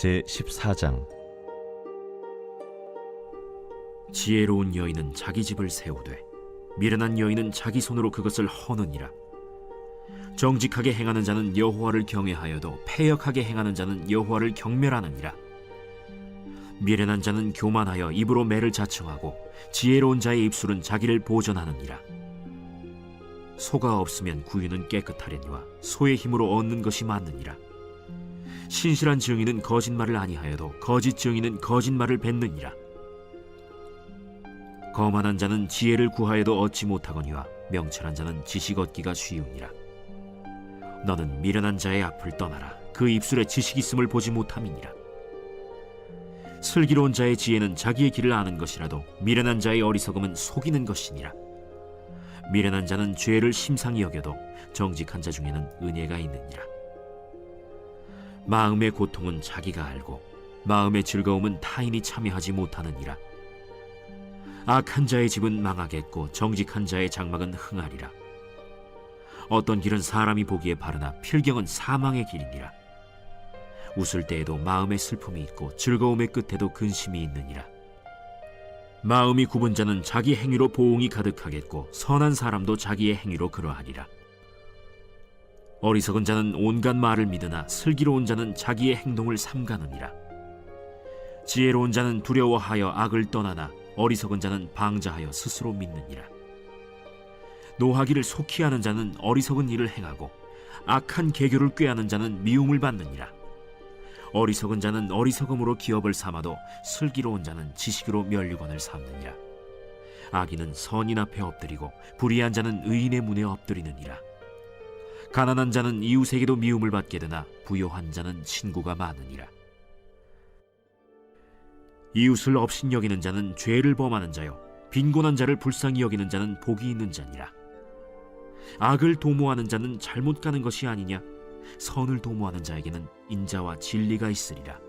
제14장. 지혜로운 여인은 자기 집을 세우되 미련한 여인은 자기 손으로 그것을 허느니라. 정직하게 행하는 자는 여호와를 경외하여도 패역하게 행하는 자는 여호와를 경멸하느니라. 미련한 자는 교만하여 입으로 매를 자청하고 지혜로운 자의 입술은 자기를 보전하느니라. 소가 없으면 구유는 깨끗하려니와 소의 힘으로 얻는 것이 많느니라. 신실한 증인은 거짓말을 아니하여도 거짓 증인은 거짓말을 뱉느니라. 거만한 자는 지혜를 구하여도 얻지 못하거니와 명철한 자는 지식 얻기가 쉬우니라. 너는 미련한 자의 앞을 떠나라. 그 입술에 지식 있음을 보지 못함이니라. 슬기로운 자의 지혜는 자기의 길을 아는 것이라도 미련한 자의 어리석음은 속이는 것이니라. 미련한 자는 죄를 심상히 여겨도 정직한 자 중에는 은혜가 있느니라. 마음의 고통은 자기가 알고 마음의 즐거움은 타인이 참여하지 못하느니라. 악한 자의 집은 망하겠고 정직한 자의 장막은 흥하리라. 어떤 길은 사람이 보기에 바르나 필경은 사망의 길이니라. 웃을 때에도 마음에 슬픔이 있고 즐거움의 끝에도 근심이 있느니라. 마음이 굽은 자는 자기 행위로 보응이 가득하겠고 선한 사람도 자기의 행위로 그러하리라. 어리석은 자는 온갖 말을 믿으나 슬기로운 자는 자기의 행동을 삼가느니라. 지혜로운 자는 두려워하여 악을 떠나나 어리석은 자는 방자하여 스스로 믿느니라. 노하기를 속히 하는 자는 어리석은 일을 행하고 악한 계교를 꾀하는 자는 미움을 받느니라. 어리석은 자는 어리석음으로 기업을 삼아도 슬기로운 자는 지식으로 면류관을 삼느니라. 악인은 선인 앞에 엎드리고 불의한 자는 의인의 문에 엎드리느니라. 가난한 자는 이웃에게도 미움을 받게 되나 부요한 자는 친구가 많으니라. 이웃을 업신여기는 자는 죄를 범하는 자요 빈곤한 자를 불쌍히 여기는 자는 복이 있는 자니라. 악을 도모하는 자는 잘못 가는 것이 아니냐? 선을 도모하는 자에게는 인자와 진리가 있으리라.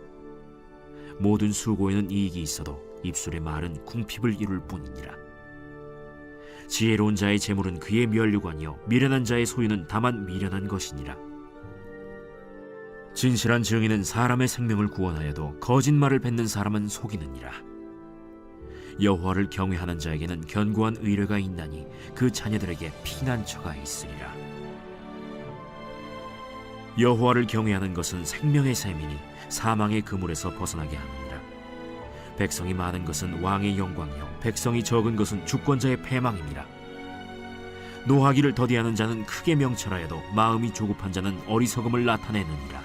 모든 수고에는 이익이 있어도 입술의 말은 궁핍을 이룰 뿐이니라. 지혜로운 자의 재물은 그의 면류관이요 미련한 자의 소유는 다만 미련한 것이니라. 진실한 증인은 사람의 생명을 구원하여도 거짓말을 뱉는 사람은 속이느니라. 여호와를 경외하는 자에게는 견고한 의뢰가 있나니 그 자녀들에게 피난처가 있으리라. 여호와를 경외하는 것은 생명의 샘이니 사망의 그물에서 벗어나게 하느니라. 백성이 많은 것은 왕의 영광이요 백성이 적은 것은 주권자의 패망이니라. 노하기를 더디하는 자는 크게 명철하여도 마음이 조급한 자는 어리석음을 나타내느니라.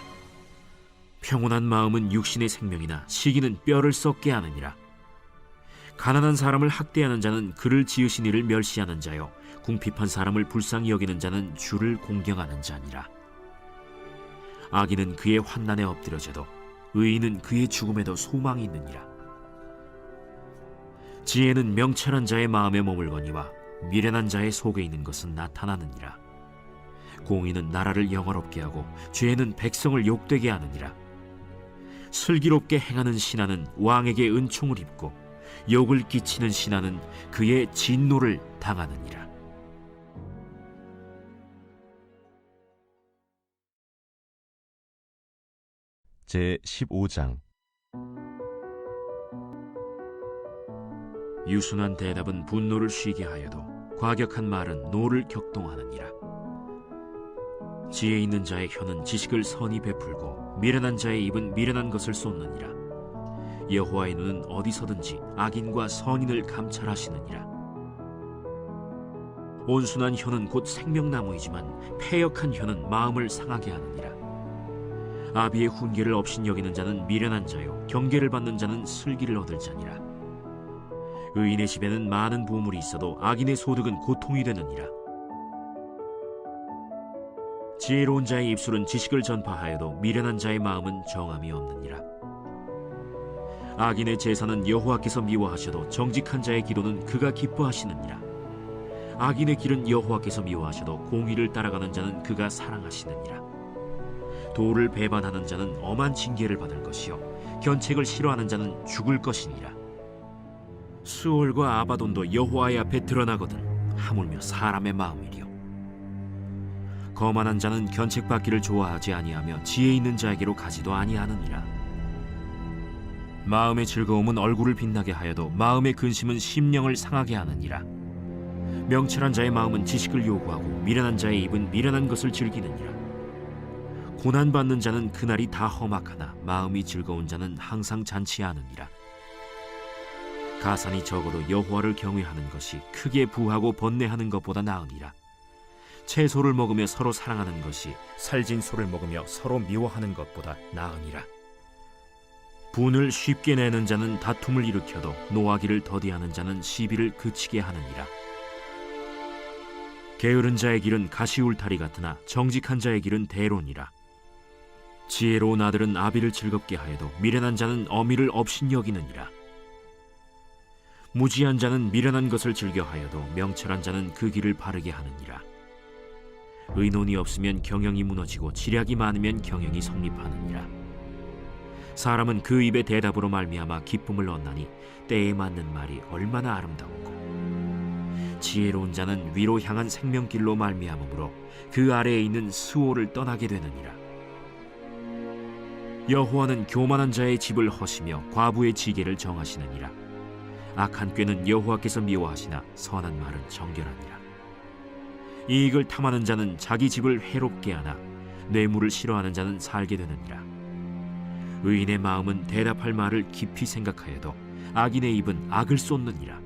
평온한 마음은 육신의 생명이나 시기는 뼈를 썩게 하느니라. 가난한 사람을 학대하는 자는 그를 지으신 이를 멸시하는 자요 궁핍한 사람을 불쌍히 여기는 자는 주를 공경하는 자니라. 악인은 그의 환난에 엎드려져도 의인은 그의 죽음에도 소망이 있느니라. 지혜는 명철한 자의 마음에 머물거니와 미련한 자의 속에 있는 것은 나타나느니라. 공의는 나라를 영화롭게 하고 죄는 백성을 욕되게 하느니라. 슬기롭게 행하는 신하는 왕에게 은총을 입고 욕을 끼치는 신하는 그의 진노를 당하느니라. 제15장. 유순한 대답은 분노를 쉬게 하여도 과격한 말은 노를 격동하느니라. 지혜 있는 자의 혀는 지식을 선히 베풀고 미련한 자의 입은 미련한 것을 쏟느니라. 여호와의 눈은 어디서든지 악인과 선인을 감찰하시느니라. 온순한 혀는 곧 생명나무이지만 패역한 혀는 마음을 상하게 하느니라. 아비의 훈계를 업신여기는 자는 미련한 자요 경계를 받는 자는 슬기를 얻을 자니라. 의인의 집에는 많은 보물이 있어도 악인의 소득은 고통이 되느니라. 지혜로운 자의 입술은 지식을 전파하여도 미련한 자의 마음은 정함이 없느니라. 악인의 제사는 여호와께서 미워하셔도 정직한 자의 기도는 그가 기뻐하시느니라. 악인의 길은 여호와께서 미워하셔도 공의를 따라가는 자는 그가 사랑하시느니라. 도를 배반하는 자는 엄한 징계를 받을 것이요 견책을 싫어하는 자는 죽을 것이니라. 수월과 아바돈도 여호와의 앞에 드러나거든 하물며 사람의 마음이리요. 거만한 자는 견책받기를 좋아하지 아니하며 지혜 있는 자에게로 가지도 아니하느니라. 마음의 즐거움은 얼굴을 빛나게 하여도 마음의 근심은 심령을 상하게 하느니라. 명철한 자의 마음은 지식을 요구하고 미련한 자의 입은 미련한 것을 즐기느니라. 고난받는 자는 그날이 다 험악하나 마음이 즐거운 자는 항상 잔치하느니라. 가산이 적어도 여호와를 경외하는 것이 크게 부하고 번뇌하는 것보다 나으니라. 채소를 먹으며 서로 사랑하는 것이 살진 소를 먹으며 서로 미워하는 것보다 나으니라. 분을 쉽게 내는 자는 다툼을 일으켜도 노하기를 더디하는 자는 시비를 그치게 하느니라. 게으른 자의 길은 가시울타리 같으나 정직한 자의 길은 대론이라. 지혜로운 아들은 아비를 즐겁게 하여도 미련한 자는 어미를 업신여기느니라. 무지한 자는 미련한 것을 즐겨하여도 명철한 자는 그 길을 바르게 하느니라. 의논이 없으면 경영이 무너지고 지략이 많으면 경영이 성립하느니라. 사람은 그 입의 대답으로 말미암아 기쁨을 얻나니 때에 맞는 말이 얼마나 아름다운고. 지혜로운 자는 위로 향한 생명길로 말미암으므로 그 아래에 있는 스오를 떠나게 되느니라. 여호와는 교만한 자의 집을 허시며 과부의 지게를 정하시느니라. 악한 꾀는 여호와께서 미워하시나 선한 말은 정결하니라. 이익을 탐하는 자는 자기 집을 해롭게 하나 뇌물을 싫어하는 자는 살게 되느니라. 의인의 마음은 대답할 말을 깊이 생각하여도 악인의 입은 악을 쏟느니라.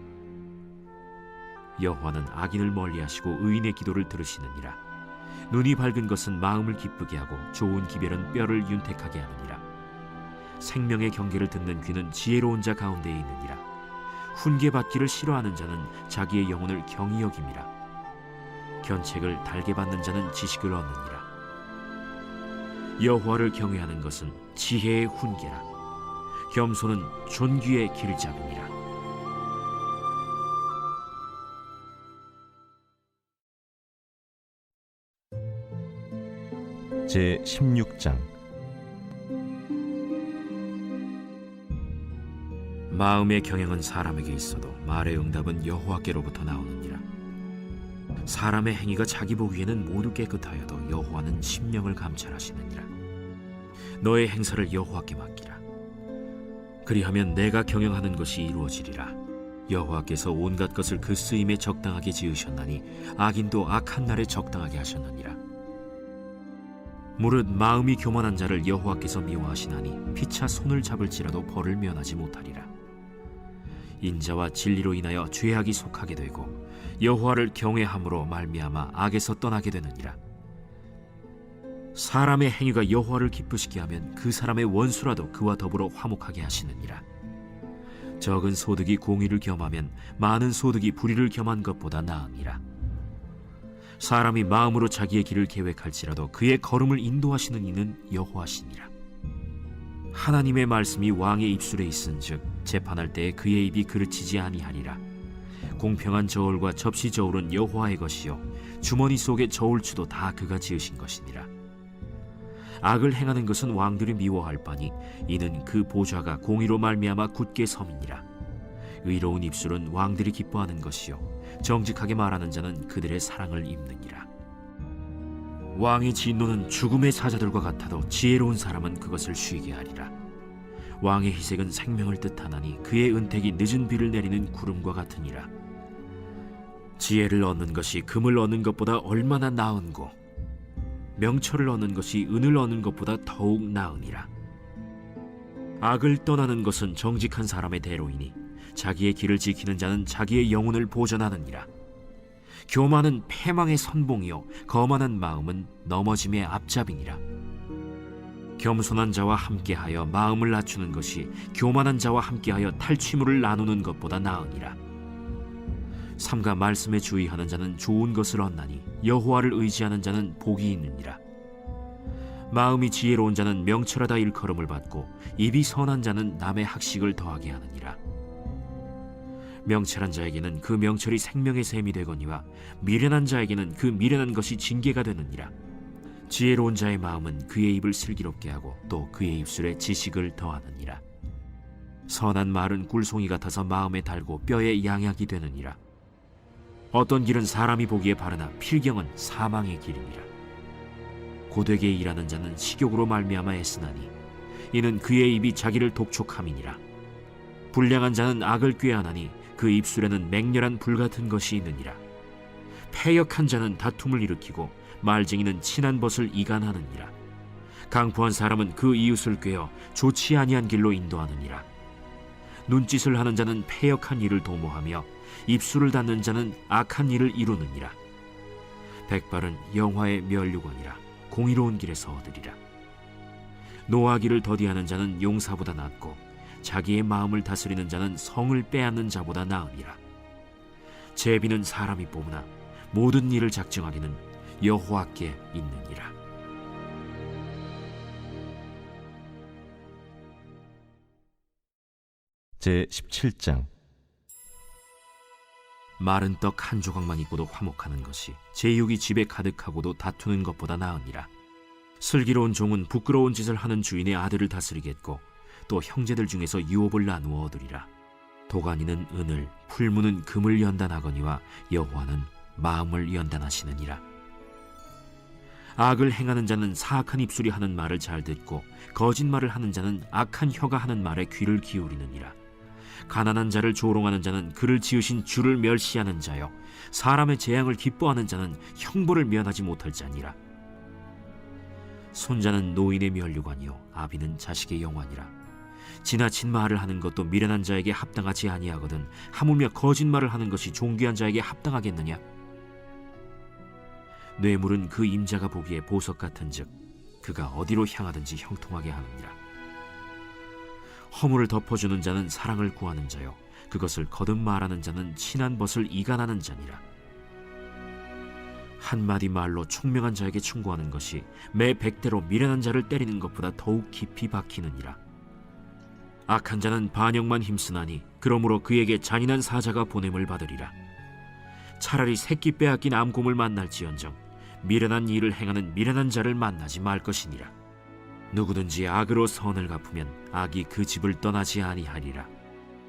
여호와는 악인을 멀리하시고 의인의 기도를 들으시느니라. 눈이 밝은 것은 마음을 기쁘게 하고 좋은 기별은 뼈를 윤택하게 하느니라. 생명의 경계를 듣는 귀는 지혜로운 자 가운데에 있느니라. 훈계받기를 싫어하는 자는 자기의 영혼을 경히 여김이라. 견책을 달게 받는 자는 지식을 얻느니라. 여호와를 경외하는 것은 지혜의 훈계라. 겸손은 존귀의 길잡이니라. 제16장. 마음의 경영은 사람에게 있어도 말의 응답은 여호와께로부터 나오느니라. 사람의 행위가 자기 보기에는 모두 깨끗하여도 여호와는 심령을 감찰하시느니라. 너의 행사를 여호와께 맡기라. 그리하면 내가 경영하는 것이 이루어지리라. 여호와께서 온갖 것을 그 쓰임에 적당하게 지으셨나니 악인도 악한 날에 적당하게 하셨느니라. 무릇 마음이 교만한 자를 여호와께서 미워하시나니 피차 손을 잡을지라도 벌을 면하지 못하리라. 인자와 진리로 인하여 죄악이 속하게 되고 여호와를 경외함으로 말미암아 악에서 떠나게 되느니라. 사람의 행위가 여호와를 기쁘시게 하면 그 사람의 원수라도 그와 더불어 화목하게 하시느니라. 적은 소득이 공의를 겸하면 많은 소득이 불의를 겸한 것보다 나으니라. 사람이 마음으로 자기의 길을 계획할지라도 그의 걸음을 인도하시는 이는 여호와시니라. 하나님의 말씀이 왕의 입술에 있은즉 재판할 때에 그의 입이 그르치지 아니하리라. 공평한 저울과 접시 저울은 여호와의 것이요 주머니 속의 저울추도 다 그가 지으신 것이니라. 악을 행하는 것은 왕들이 미워할 바니 이는 그 보좌가 공의로 말미암아 굳게 섬이니라. 의로운 입술은 왕들이 기뻐하는 것이요 정직하게 말하는 자는 그들의 사랑을 입느니라. 왕의 진노는 죽음의 사자들과 같아도 지혜로운 사람은 그것을 쉬게 하리라. 왕의 희색은 생명을 뜻하나니 그의 은택이 늦은 비를 내리는 구름과 같으니라. 지혜를 얻는 것이 금을 얻는 것보다 얼마나 나은고 명철을 얻는 것이 은을 얻는 것보다 더욱 나으니라. 악을 떠나는 것은 정직한 사람의 대로이니 자기의 길을 지키는 자는 자기의 영혼을 보전하느니라. 교만은 패망의 선봉이요 거만한 마음은 넘어짐의 앞잡이니라. 겸손한 자와 함께하여 마음을 낮추는 것이 교만한 자와 함께하여 탈취물을 나누는 것보다 나으니라. 삼가 말씀에 주의하는 자는 좋은 것을 얻나니 여호와를 의지하는 자는 복이 있느니라. 마음이 지혜로운 자는 명철하다 일컬음을 받고 입이 선한 자는 남의 학식을 더하게 하느니라. 명철한 자에게는 그 명철이 생명의 샘이 되거니와 미련한 자에게는 그 미련한 것이 징계가 되느니라. 지혜로운 자의 마음은 그의 입을 슬기롭게 하고 또 그의 입술에 지식을 더하느니라. 선한 말은 꿀송이 같아서 마음에 달고 뼈에 양약이 되느니라. 어떤 길은 사람이 보기에 바르나 필경은 사망의 길이니라. 고되게 일하는 자는 식욕으로 말미암아 애쓰나니 이는 그의 입이 자기를 독촉함이니라. 불량한 자는 악을 꾀하나니 그 입술에는 맹렬한 불 같은 것이 있느니라. 패역한 자는 다툼을 일으키고 말쟁이는 친한 벗을 이간하느니라. 강포한 사람은 그 이웃을 꾀어 좋지 아니한 길로 인도하느니라. 눈짓을 하는 자는 패역한 일을 도모하며 입술을 닫는 자는 악한 일을 이루느니라. 백발은 영화의 면류관이라 공의로운 길에서 얻으리라. 노하기를 더디하는 자는 용사보다 낫고 자기의 마음을 다스리는 자는 성을 빼앗는 자보다 나으니라. 제비는 사람이 뽑으나 모든 일을 작정하기는 여호와께 있느니라. 제17장. 마른 떡 한 조각만 있고도 화목하는 것이 제육이 집에 가득하고도 다투는 것보다 나으니라. 슬기로운 종은 부끄러운 짓을 하는 주인의 아들을 다스리겠고 또 형제들 중에서 유업을 나누어 얻으리라. 도가니는 은을, 풀무는 금을 연단하거니와 여호와는 마음을 연단하시느니라. 악을 행하는 자는 사악한 입술이 하는 말을 잘 듣고 거짓말을 하는 자는 악한 혀가 하는 말에 귀를 기울이느니라. 가난한 자를 조롱하는 자는 그를 지으신 주를 멸시하는 자요, 사람의 재앙을 기뻐하는 자는 형벌을 면하지 못할 자니라. 손자는 노인의 면류관이요 아비는 자식의 영환이라. 지나친 말을 하는 것도 미련한 자에게 합당하지 아니하거든 하물며 거짓말을 하는 것이 존귀한 자에게 합당하겠느냐. 뇌물은 그 임자가 보기에 보석 같은즉 그가 어디로 향하든지 형통하게 하느니라. 허물을 덮어주는 자는 사랑을 구하는 자요 그것을 거듭 말하는 자는 친한 벗을 이간하는 자니라. 한마디 말로 총명한 자에게 충고하는 것이 매 100대로 미련한 자를 때리는 것보다 더욱 깊이 박히느니라. 악한 자는 반역만 힘쓰나니 그러므로 그에게 잔인한 사자가 보냄을 받으리라. 차라리 새끼 빼앗긴 암곰을 만날지언정 미련한 일을 행하는 미련한 자를 만나지 말 것이니라. 누구든지 악으로 선을 갚으면 악이 그 집을 떠나지 아니하리라.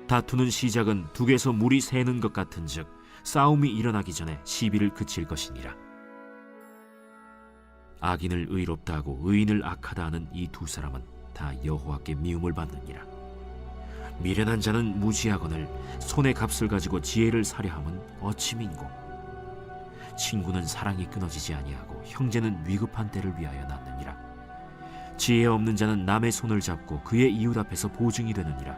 다투는 시작은 둑에서 물이 새는 것 같은즉 싸움이 일어나기 전에 시비를 그칠 것이니라. 악인을 의롭다 하고 의인을 악하다 하는 이 두 사람은 다 여호와께 미움을 받느니라. 미련한 자는 무지하거늘 손의 값을 가지고 지혜를 사려함은 어찌 민고. 친구는 사랑이 끊어지지 아니하고 형제는 위급한 때를 위하여 낳느니라. 지혜 없는 자는 남의 손을 잡고 그의 이웃 앞에서 보증이 되느니라.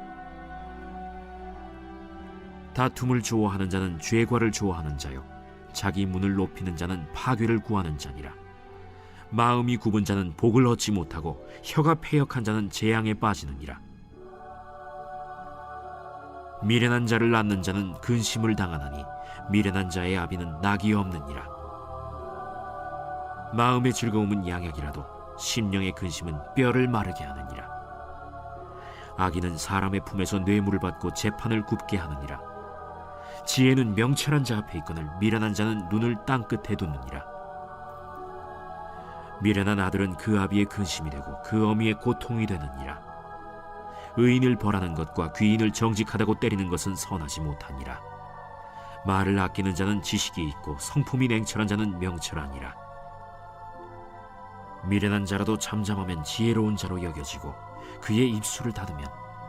다툼을 좋아하는 자는 죄과를 좋아하는 자요 자기 문을 높이는 자는 파괴를 구하는 자니라. 마음이 굽은 자는 복을 얻지 못하고 혀가 패역한 자는 재앙에 빠지느니라. 미련한 자를 낳는 자는 근심을 당하나니 미련한 자의 아비는 낙이 없느니라. 마음의 즐거움은 양약이라도 심령의 근심은 뼈를 마르게 하느니라. 악인은 사람의 품에서 뇌물을 받고 재판을 굽게 하느니라. 지혜는 명철한 자 앞에 있거늘 미련한 자는 눈을 땅 끝에 두느니라. 미련한 아들은 그 아비의 근심이 되고 그 어미의 고통이 되느니라. 의인을 벌하는 것과 귀인을 정직하다고 때리는 것은 선하지 못하니라. 말을 아끼는 자는 지식이 있고 성품이 냉철한 자는 명철하니라. 미련한 자라도 잠잠하면 지혜로운 자로 여겨지고 그의 입술을 닫으면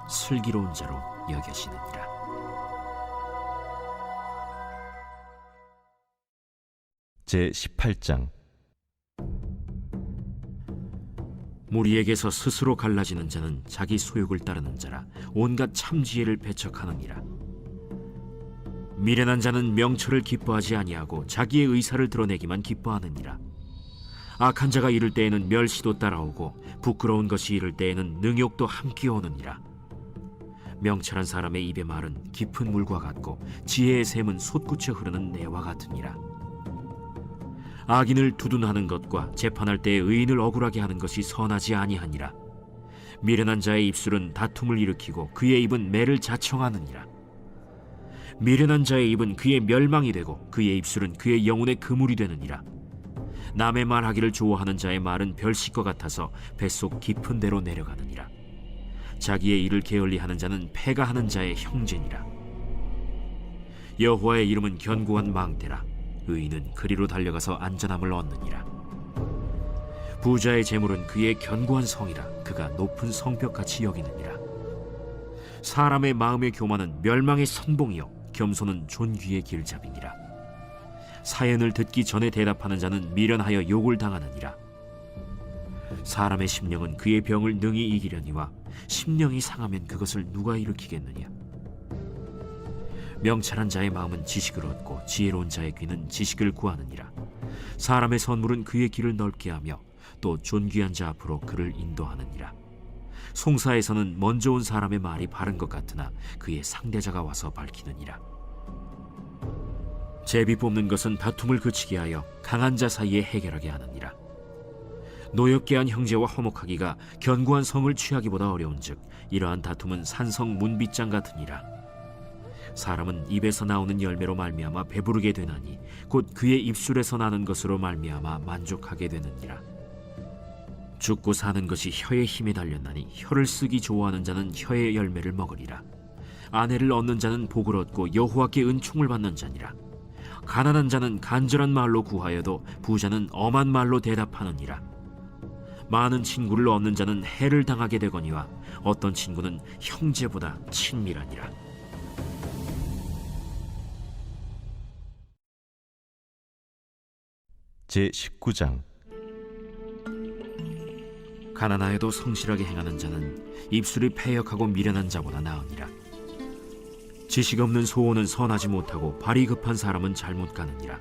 슬기로운 자로 여겨지느니라. 제18장. 무리에게서 스스로 갈라지는 자는 자기 소욕을 따르는 자라 온갖 참지혜를 배척하느니라. 미련한 자는 명철을 기뻐하지 아니하고 자기의 의사를 드러내기만 기뻐하느니라. 악한 자가 이를 때에는 멸시도 따라오고 부끄러운 것이 이를 때에는 능욕도 함께 오느니라. 명철한 사람의 입의 말은 깊은 물과 같고 지혜의 샘은 솟구쳐 흐르는 내와 같으니라. 악인을 두둔하는 것과 재판할 때에 의인을 억울하게 하는 것이 선하지 아니하니라. 미련한 자의 입술은 다툼을 일으키고 그의 입은 매를 자청하느니라. 미련한 자의 입은 그의 멸망이 되고 그의 입술은 그의 영혼의 그물이 되느니라. 남의 말하기를 좋아하는 자의 말은 별식과 같아서 뱃속 깊은 데로 내려가느니라. 자기의 일을 게을리하는 자는 패가 하는 자의 형제니라. 여호와의 이름은 견고한 망대라. 의인은 그리로 달려가서 안전함을 얻느니라. 부자의 재물은 그의 견고한 성이라. 그가 높은 성벽같이 여기느니라. 사람의 마음의 교만은 멸망의 선봉이요 겸손은 존귀의 길잡이니라. 사연을 듣기 전에 대답하는 자는 미련하여 욕을 당하느니라. 사람의 심령은 그의 병을 능히 이기려니와 심령이 상하면 그것을 누가 일으키겠느냐. 명철한 자의 마음은 지식을 얻고 지혜로운 자의 귀는 지식을 구하느니라. 사람의 선물은 그의 길을 넓게 하며 또 존귀한 자 앞으로 그를 인도하느니라. 송사에서는 먼저 온 사람의 말이 바른 것 같으나 그의 상대자가 와서 밝히느니라. 제비 뽑는 것은 다툼을 그치게 하여 강한 자 사이에 해결하게 하느니라. 노엽게 한 형제와 화목하기가 견고한 성을 취하기보다 어려운즉 이러한 다툼은 산성 문빗장 같으니라. 사람은 입에서 나오는 열매로 말미암아 배부르게 되나니 곧 그의 입술에서 나는 것으로 말미암아 만족하게 되느니라. 죽고 사는 것이 혀의 힘에 달렸나니 혀를 쓰기 좋아하는 자는 혀의 열매를 먹으리라. 아내를 얻는 자는 복을 얻고 여호와께 은총을 받는 자니라. 가난한 자는 간절한 말로 구하여도 부자는 엄한 말로 대답하느니라. 많은 친구를 얻는 자는 해를 당하게 되거니와 어떤 친구는 형제보다 친밀하니라. 제19장. 가난하여도 성실하게 행하는 자는 입술이 패역하고 미련한 자보다 나으니라. 지식 없는 소원은 선하지 못하고 발이 급한 사람은 잘못 가느니라.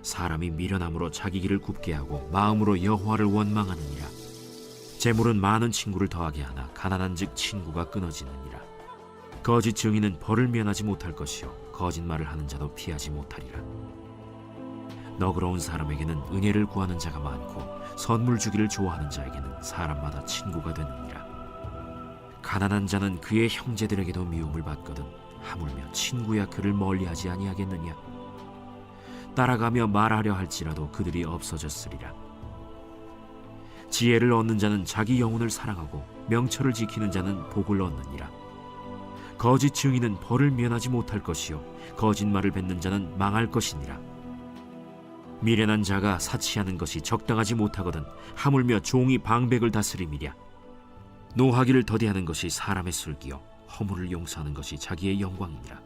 사람이 미련함으로 자기 길을 굽게 하고 마음으로 여호와를 원망하느니라. 재물은 많은 친구를 더하게 하나 가난한즉 친구가 끊어지느니라. 거짓 증인은 벌을 면하지 못할 것이요 거짓말을 하는 자도 피하지 못하리라. 너그러운 사람에게는 은혜를 구하는 자가 많고 선물 주기를 좋아하는 자에게는 사람마다 친구가 되느니라. 가난한 자는 그의 형제들에게도 미움을 받거든 하물며 친구야 그를 멀리하지 아니하겠느냐. 따라가며 말하려 할지라도 그들이 없어졌으리라. 지혜를 얻는 자는 자기 영혼을 사랑하고 명철을 지키는 자는 복을 얻느니라. 거짓 증인은 벌을 면하지 못할 것이요 거짓말을 뱉는 자는 망할 것이니라. 미련한 자가 사치하는 것이 적당하지 못하거든 하물며 종이 방백을 다스림이랴. 노하기를 더디하는 것이 사람의 슬기요 허물을 용서하는 것이 자기의 영광이니라.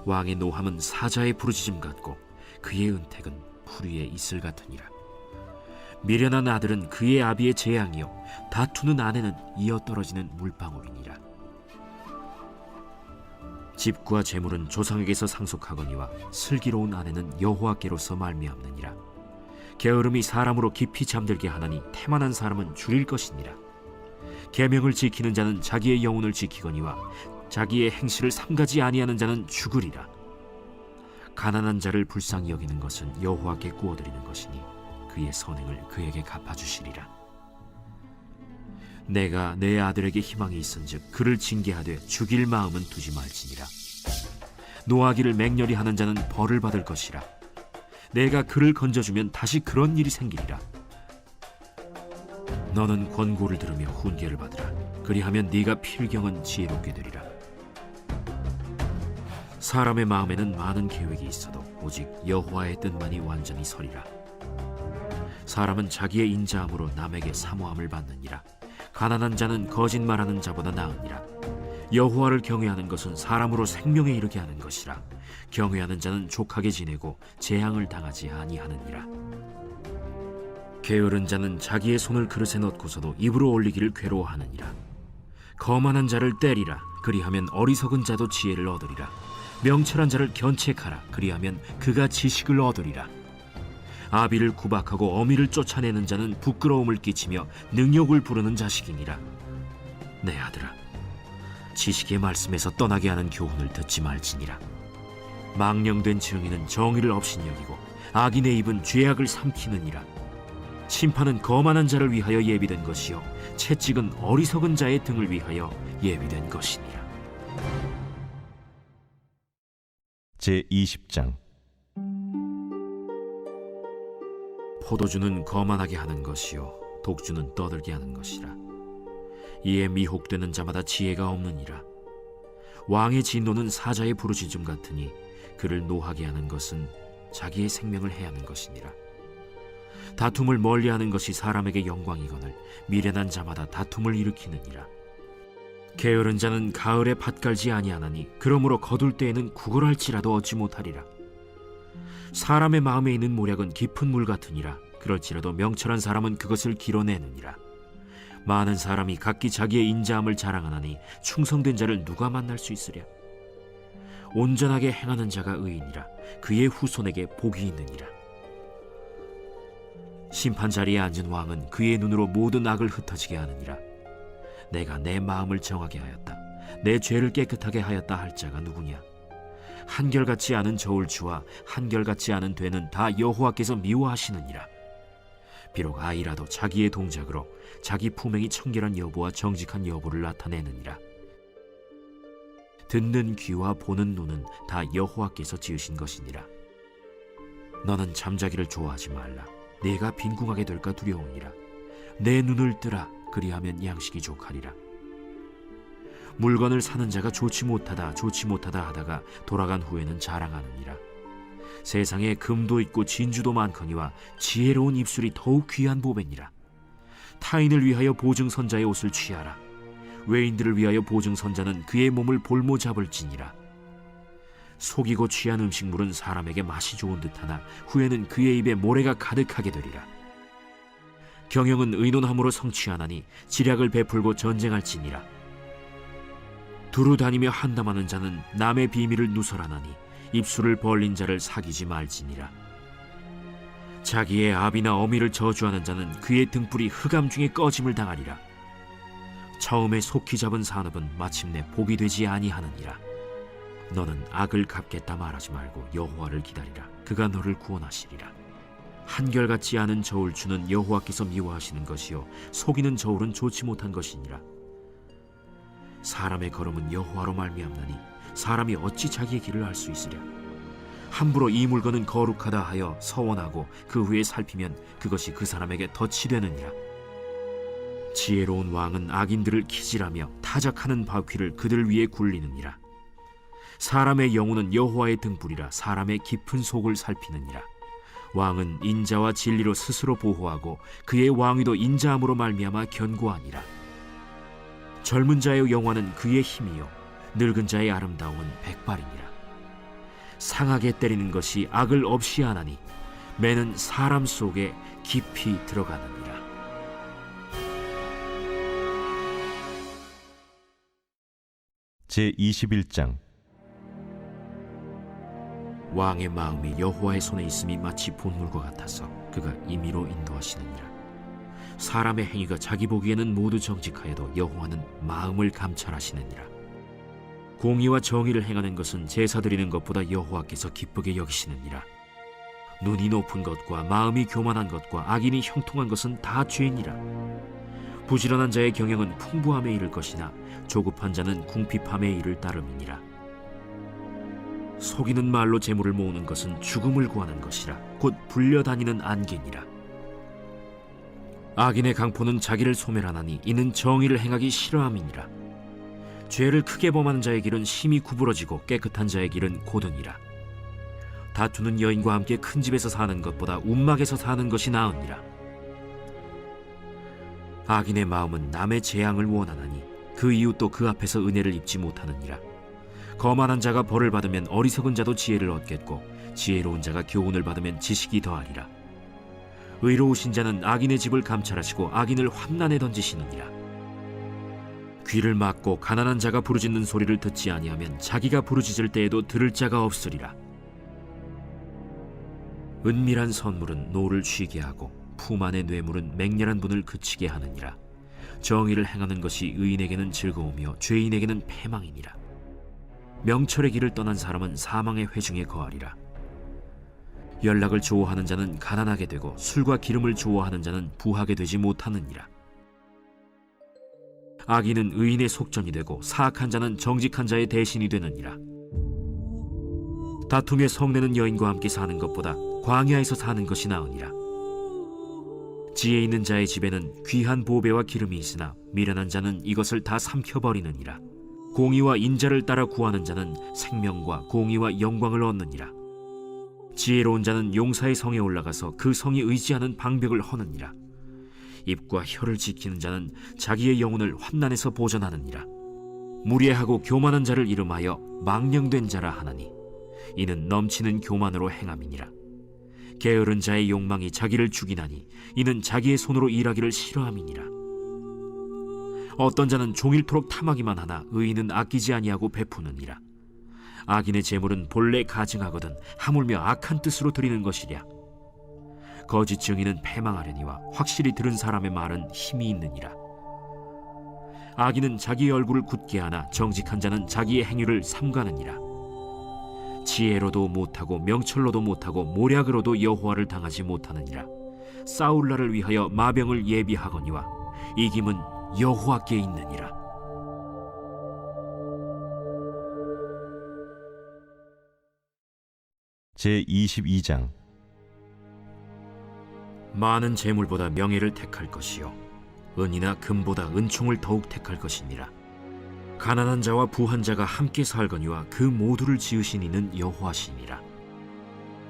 왕의 노함은 사자의 부르짖음 같고 그의 은택은 풀 위에 이슬 같으니라. 미련한 아들은 그의 아비의 재앙이요 다투는 아내는 이어 떨어지는 물방울이니라. 집과 재물은 조상에게서 상속하거니와 슬기로운 아내는 여호와께로서 말미암느니라. 게으름이 사람으로 깊이 잠들게 하나니 태만한 사람은 줄일 것이니라. 계명을 지키는 자는 자기의 영혼을 지키거니와 자기의 행실을 삼가지 아니하는 자는 죽으리라. 가난한 자를 불쌍히 여기는 것은 여호와께 구워드리는 것이니 그의 선행을 그에게 갚아주시리라. 내가 내 아들에게 희망이 있은즉 그를 징계하되 죽일 마음은 두지 말지니라. 노하기를 맹렬히 하는 자는 벌을 받을 것이라. 내가 그를 건져주면 다시 그런 일이 생기리라. 너는 권고를 들으며 훈계를 받으라. 그리하면 네가 필경은 지혜롭게 되리라. 사람의 마음에는 많은 계획이 있어도 오직 여호와의 뜻만이 완전히 서리라. 사람은 자기의 인자함으로 남에게 사모함을 받느니라. 가난한 자는 거짓말하는 자보다 나으니라. 여호와를 경외하는 것은 사람으로 생명에 이르게 하는 것이라. 경외하는 자는 족하게 지내고 재앙을 당하지 아니하느니라. 게으른 자는 자기의 손을 그릇에 넣고서도 입으로 올리기를 괴로워하느니라. 거만한 자를 때리라. 그리하면 어리석은 자도 지혜를 얻으리라. 명철한 자를 견책하라. 그리하면 그가 지식을 얻으리라. 아비를 구박하고 어미를 쫓아내는 자는 부끄러움을 끼치며 능욕을 부르는 자식이니라. 내 아들아, 지식의 말씀에서 떠나게 하는 교훈을 듣지 말지니라. 망령된 증인은 정의를 업신여기고 악인의 입은 죄악을 삼키느니라. 심판은 거만한 자를 위하여 예비된 것이요 채찍은 어리석은 자의 등을 위하여 예비된 것이니라. 제20장. 포도주는 거만하게 하는 것이요 독주는 떠들게 하는 것이라. 이에 미혹되는 자마다 지혜가 없느니라. 왕의 진노는 사자의 부르짖음 같으니 그를 노하게 하는 것은 자기의 생명을 해하는 것이니라. 다툼을 멀리하는 것이 사람에게 영광이거늘 미련한 자마다 다툼을 일으키느니라. 게으른 자는 가을에 밭 갈지 아니하나니 그러므로 거둘 때에는 구걸할지라도 얻지 못하리라. 사람의 마음에 있는 모략은 깊은 물 같으니라. 그럴지라도 명철한 사람은 그것을 길어내느니라. 많은 사람이 각기 자기의 인자함을 자랑하나니 충성된 자를 누가 만날 수 있으랴. 온전하게 행하는 자가 의인이라. 그의 후손에게 복이 있느니라. 심판 자리에 앉은 왕은 그의 눈으로 모든 악을 흩어지게 하느니라. 내가 내 마음을 정하게 하였다. 내 죄를 깨끗하게 하였다 할 자가 누구냐? 한결같지 않은 저울추와 한결같지 않은 되는 다 여호와께서 미워하시느니라. 비록 아이라도 자기의 동작으로 자기 품행이 청결한 여부와 정직한 여부를 나타내느니라. 듣는 귀와 보는 눈은 다 여호와께서 지으신 것이니라. 너는 잠자기를 좋아하지 말라. 내가 빈궁하게 될까 두려우니라. 내 눈을 뜨라. 그리하면 양식이 족하리라. 물건을 사는 자가 좋지 못하다 하다가 돌아간 후에는 자랑하느니라. 세상에 금도 있고 진주도 많거니와 지혜로운 입술이 더욱 귀한 보배니라. 타인을 위하여 보증선자의 옷을 취하라. 외인들을 위하여 보증선자는 그의 몸을 볼모 잡을지니라. 속이고 취한 음식물은 사람에게 맛이 좋은 듯하나 후에는 그의 입에 모래가 가득하게 되리라. 경영은 의논함으로 성취하나니 지략을 베풀고 전쟁할지니라. 두루 다니며 한담하는 자는 남의 비밀을 누설하나니 입술을 벌린 자를 사귀지 말지니라. 자기의 아비나 어미를 저주하는 자는 그의 등불이 흑암 중에 꺼짐을 당하리라. 처음에 속히 잡은 산업은 마침내 복이 되지 아니하느니라. 너는 악을 갚겠다 말하지 말고 여호와를 기다리라. 그가 너를 구원하시리라. 한결같지 않은 저울추는 여호와께서 미워하시는 것이요 속이는 저울은 좋지 못한 것이니라. 사람의 걸음은 여호와로 말미암나니 사람이 어찌 자기의 길을 알 수 있으랴. 함부로 이 물건은 거룩하다 하여 서원하고 그 후에 살피면 그것이 그 사람에게 덫이 되느니라. 지혜로운 왕은 악인들을 기질하며 타작하는 바퀴를 그들 위에 굴리느니라. 사람의 영혼은 여호와의 등불이라. 사람의 깊은 속을 살피느니라. 왕은 인자와 진리로 스스로 보호하고 그의 왕위도 인자함으로 말미암아 견고하니라. 젊은 자의 영화는 그의 힘이요 늙은 자의 아름다움은 백발이니라. 상하게 때리는 것이 악을 없이 하나니 매는 사람 속에 깊이 들어가느니라. 제21장. 왕의 마음이 여호와의 손에 있음이 마치 본물과 같아서 그가 임의로 인도하시느니라. 사람의 행위가 자기 보기에는 모두 정직하여도 여호와는 마음을 감찰하시느니라. 공의와 정의를 행하는 것은 제사 드리는 것보다 여호와께서 기쁘게 여기시느니라. 눈이 높은 것과 마음이 교만한 것과 악인이 형통한 것은 다 죄니라. 부지런한 자의 경영은 풍부함에 이를 것이나 조급한 자는 궁핍함에 이를 따름이니라. 속이는 말로 재물을 모으는 것은 죽음을 구하는 것이라. 곧 불려다니는 안개니라. 악인의 강포는 자기를 소멸하나니 이는 정의를 행하기 싫어함이니라. 죄를 크게 범하는 자의 길은 심히 구부러지고 깨끗한 자의 길은 고드니라. 다투는 여인과 함께 큰 집에서 사는 것보다 움막에서 사는 것이 나으니라. 악인의 마음은 남의 재앙을 원하나니 그 이웃도 그 앞에서 은혜를 입지 못하느니라. 거만한 자가 벌을 받으면 어리석은 자도 지혜를 얻겠고 지혜로운 자가 교훈을 받으면 지식이 더하리라. 의로우신 자는 악인의 집을 감찰하시고 악인을 환난에 던지시느니라. 귀를 막고 가난한 자가 부르짖는 소리를 듣지 아니하면 자기가 부르짖을 때에도 들을 자가 없으리라. 은밀한 선물은 노를 쉬게 하고 품 안의 뇌물은 맹렬한 분을 그치게 하느니라. 정의를 행하는 것이 의인에게는 즐거우며 죄인에게는 패망이니라. 명철의 길을 떠난 사람은 사망의 회중에 거하리라. 연락을 좋아하는 자는 가난하게 되고 술과 기름을 좋아하는 자는 부하게 되지 못하느니라. 악인은 의인의 속전이 되고 사악한 자는 정직한 자의 대신이 되느니라. 다툼에 성내는 여인과 함께 사는 것보다 광야에서 사는 것이 나으니라. 지혜 있는 자의 집에는 귀한 보배와 기름이 있으나 미련한 자는 이것을 다 삼켜버리느니라. 공의와 인자를 따라 구하는 자는 생명과 공의와 영광을 얻느니라. 지혜로운 자는 용사의 성에 올라가서 그 성이 의지하는 방벽을 허느니라. 입과 혀를 지키는 자는 자기의 영혼을 환난에서 보전하느니라. 무례하고 교만한 자를 이름하여 망령된 자라 하나니 이는 넘치는 교만으로 행함이니라. 게으른 자의 욕망이 자기를 죽이나니 이는 자기의 손으로 일하기를 싫어함이니라. 어떤 자는 종일토록 탐하기만 하나 의인은 아끼지 아니하고 베푸느니라. 악인의 재물은 본래 가증하거든 하물며 악한 뜻으로 드리는 것이랴. 거짓 증인은 패망하려니와 확실히 들은 사람의 말은 힘이 있느니라. 악인은 자기의 얼굴을 굳게 하나 정직한 자는 자기의 행위를 삼가느니라. 지혜로도 못하고 명철로도 못하고 모략으로도 여호와를 당하지 못하느니라. 싸울 날을 위하여 마병을 예비하거니와 이김은 여호와께 있느니라. 제22장. 많은 재물보다 명예를 택할 것이요 은이나 금보다 은총을 더욱 택할 것이니라. 가난한 자와 부한 자가 함께 살거니와 그 모두를 지으신 이는 여호와시니라.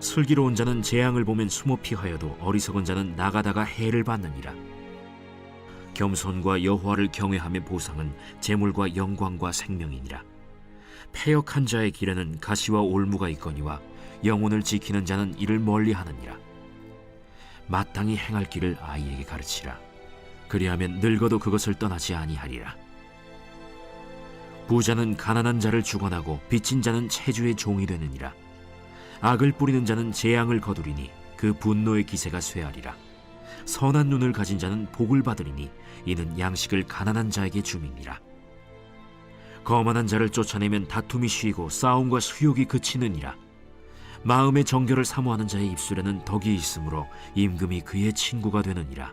슬기로운 자는 재앙을 보면 숨어 피하여도 어리석은 자는 나가다가 해를 받느니라. 겸손과 여호와를 경외함의 보상은 재물과 영광과 생명이니라. 패역한 자의 길에는 가시와 올무가 있거니와 영혼을 지키는 자는 이를 멀리하느니라. 마땅히 행할 길을 아이에게 가르치라. 그리하면 늙어도 그것을 떠나지 아니하리라. 부자는 가난한 자를 주관하고 빚진 자는 체주의 종이 되느니라. 악을 뿌리는 자는 재앙을 거두리니 그 분노의 기세가 쇠하리라. 선한 눈을 가진 자는 복을 받으리니 이는 양식을 가난한 자에게 줌이니라. 거만한 자를 쫓아내면 다툼이 쉬고 싸움과 수욕이 그치느니라. 마음의 정결을 사모하는 자의 입술에는 덕이 있으므로 임금이 그의 친구가 되느니라.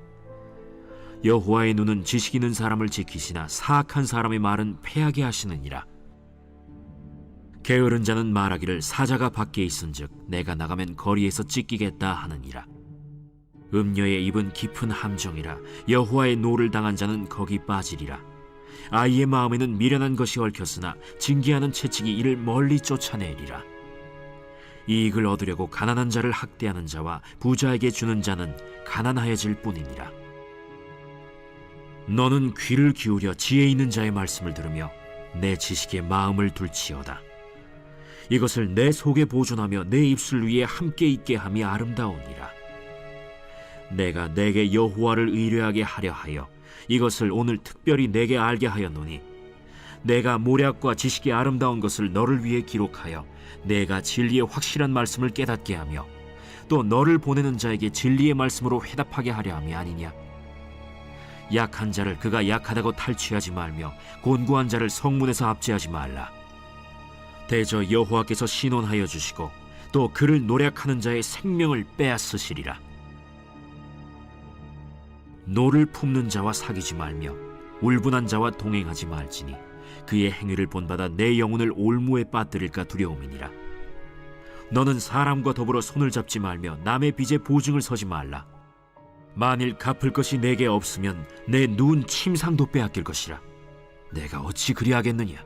여호와의 눈은 지식 있는 사람을 지키시나 사악한 사람의 말은 패하게 하시느니라. 게으른 자는 말하기를 사자가 밖에 있은즉 내가 나가면 거리에서 찢기겠다 하느니라. 음녀의 입은 깊은 함정이라. 여호와의 노를 당한 자는 거기 빠지리라. 아이의 마음에는 미련한 것이 얽혔으나 징계하는 채찍이 이를 멀리 쫓아내리라. 이익을 얻으려고 가난한 자를 학대하는 자와 부자에게 주는 자는 가난하여질 뿐이니라. 너는 귀를 기울여 지혜 있는 자의 말씀을 들으며 내 지식에 마음을 둘지어다. 이것을 내 속에 보존하며 내 입술 위에 함께 있게 함이 아름다우니라. 내가 내게 여호와를 의뢰하게 하려 하여 이것을 오늘 특별히 내게 알게 하였노니 내가 모략과 지식이 아름다운 것을 너를 위해 기록하여 내가 진리의 확실한 말씀을 깨닫게 하며 또 너를 보내는 자에게 진리의 말씀으로 회답하게 하려 함이 아니냐. 약한 자를 그가 약하다고 탈취하지 말며 곤고한 자를 성문에서 압제하지 말라. 대저 여호와께서 신원하여 주시고 또 그를 노략하는 자의 생명을 빼앗으시리라. 노를 품는 자와 사귀지 말며 울분한 자와 동행하지 말지니 그의 행위를 본받아 내 영혼을 올무에 빠뜨릴까 두려움이니라. 너는 사람과 더불어 손을 잡지 말며 남의 빚에 보증을 서지 말라. 만일 갚을 것이 내게 없으면 내 누운 침상도 빼앗길 것이라. 내가 어찌 그리하겠느냐.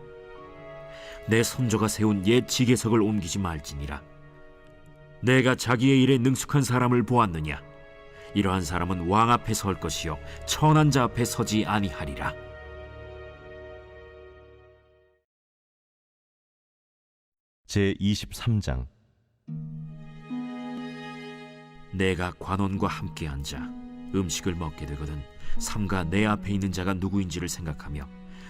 내 손조가 세운 옛 지게석을 옮기지 말지니라. 내가 자기의 일에 능숙한 사람을 보았느냐. 이러한 사람은 왕 앞에 설 것이요 천한 자 앞에 서지 아니하리라. 제23장. 내가 관원과 함께 앉아 음식을 먹게 되거든 삼가 내 앞에 있는 자가 누구인지를 생각하며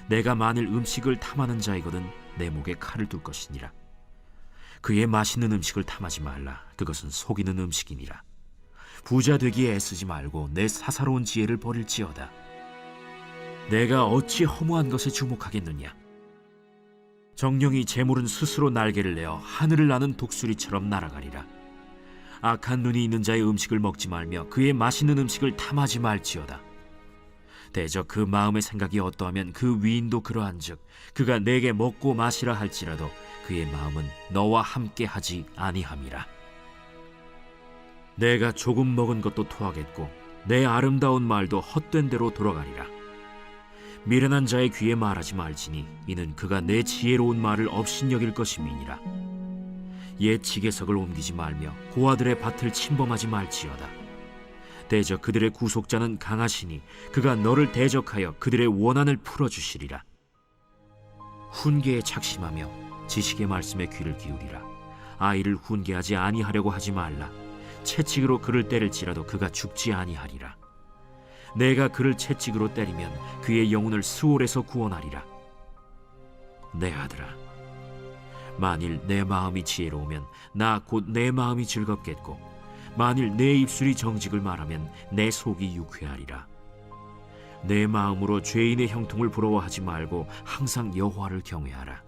내가 만일 음식을 탐하는 자이거든 내 목에 칼을 둘 것이니라. 그의 맛있는 음식을 탐하지 말라. 그것은 속이는 음식이니라. 부자 되기에 애쓰지 말고 내 사사로운 지혜를 버릴지어다. 내가 어찌 허무한 것에 주목하겠느냐. 정령이 재물은 스스로 날개를 내어 하늘을 나는 독수리처럼 날아가리라. 악한 눈이 있는 자의 음식을 먹지 말며 그의 맛있는 음식을 탐하지 말지어다. 대저 그 마음의 생각이 어떠하면 그 위인도 그러한즉 그가 내게 먹고 마시라 할지라도 그의 마음은 너와 함께 하지 아니함이라. 내가 조금 먹은 것도 토하겠고 내 아름다운 말도 헛된 대로 돌아가리라. 미련한 자의 귀에 말하지 말지니 이는 그가 내 지혜로운 말을 업신여길 것임이니라. 옛 지게석을 옮기지 말며 고아들의 밭을 침범하지 말지어다. 대저 그들의 구속자는 강하시니 그가 너를 대적하여 그들의 원한을 풀어주시리라. 훈계에 착심하며 지식의 말씀에 귀를 기울이라. 아이를 훈계하지 아니하려고 하지 말라. 채찍으로 그를 때릴지라도 그가 죽지 아니하리라. 내가 그를 채찍으로 때리면 그의 영혼을 스올에서 구원하리라. 내 아들아, 만일 내 마음이 지혜로우면 나 곧 내 마음이 즐겁겠고, 만일 내 입술이 정직을 말하면 내 속이 유쾌하리라. 내 마음으로 죄인의 형통을 부러워하지 말고 항상 여호와를 경외하라.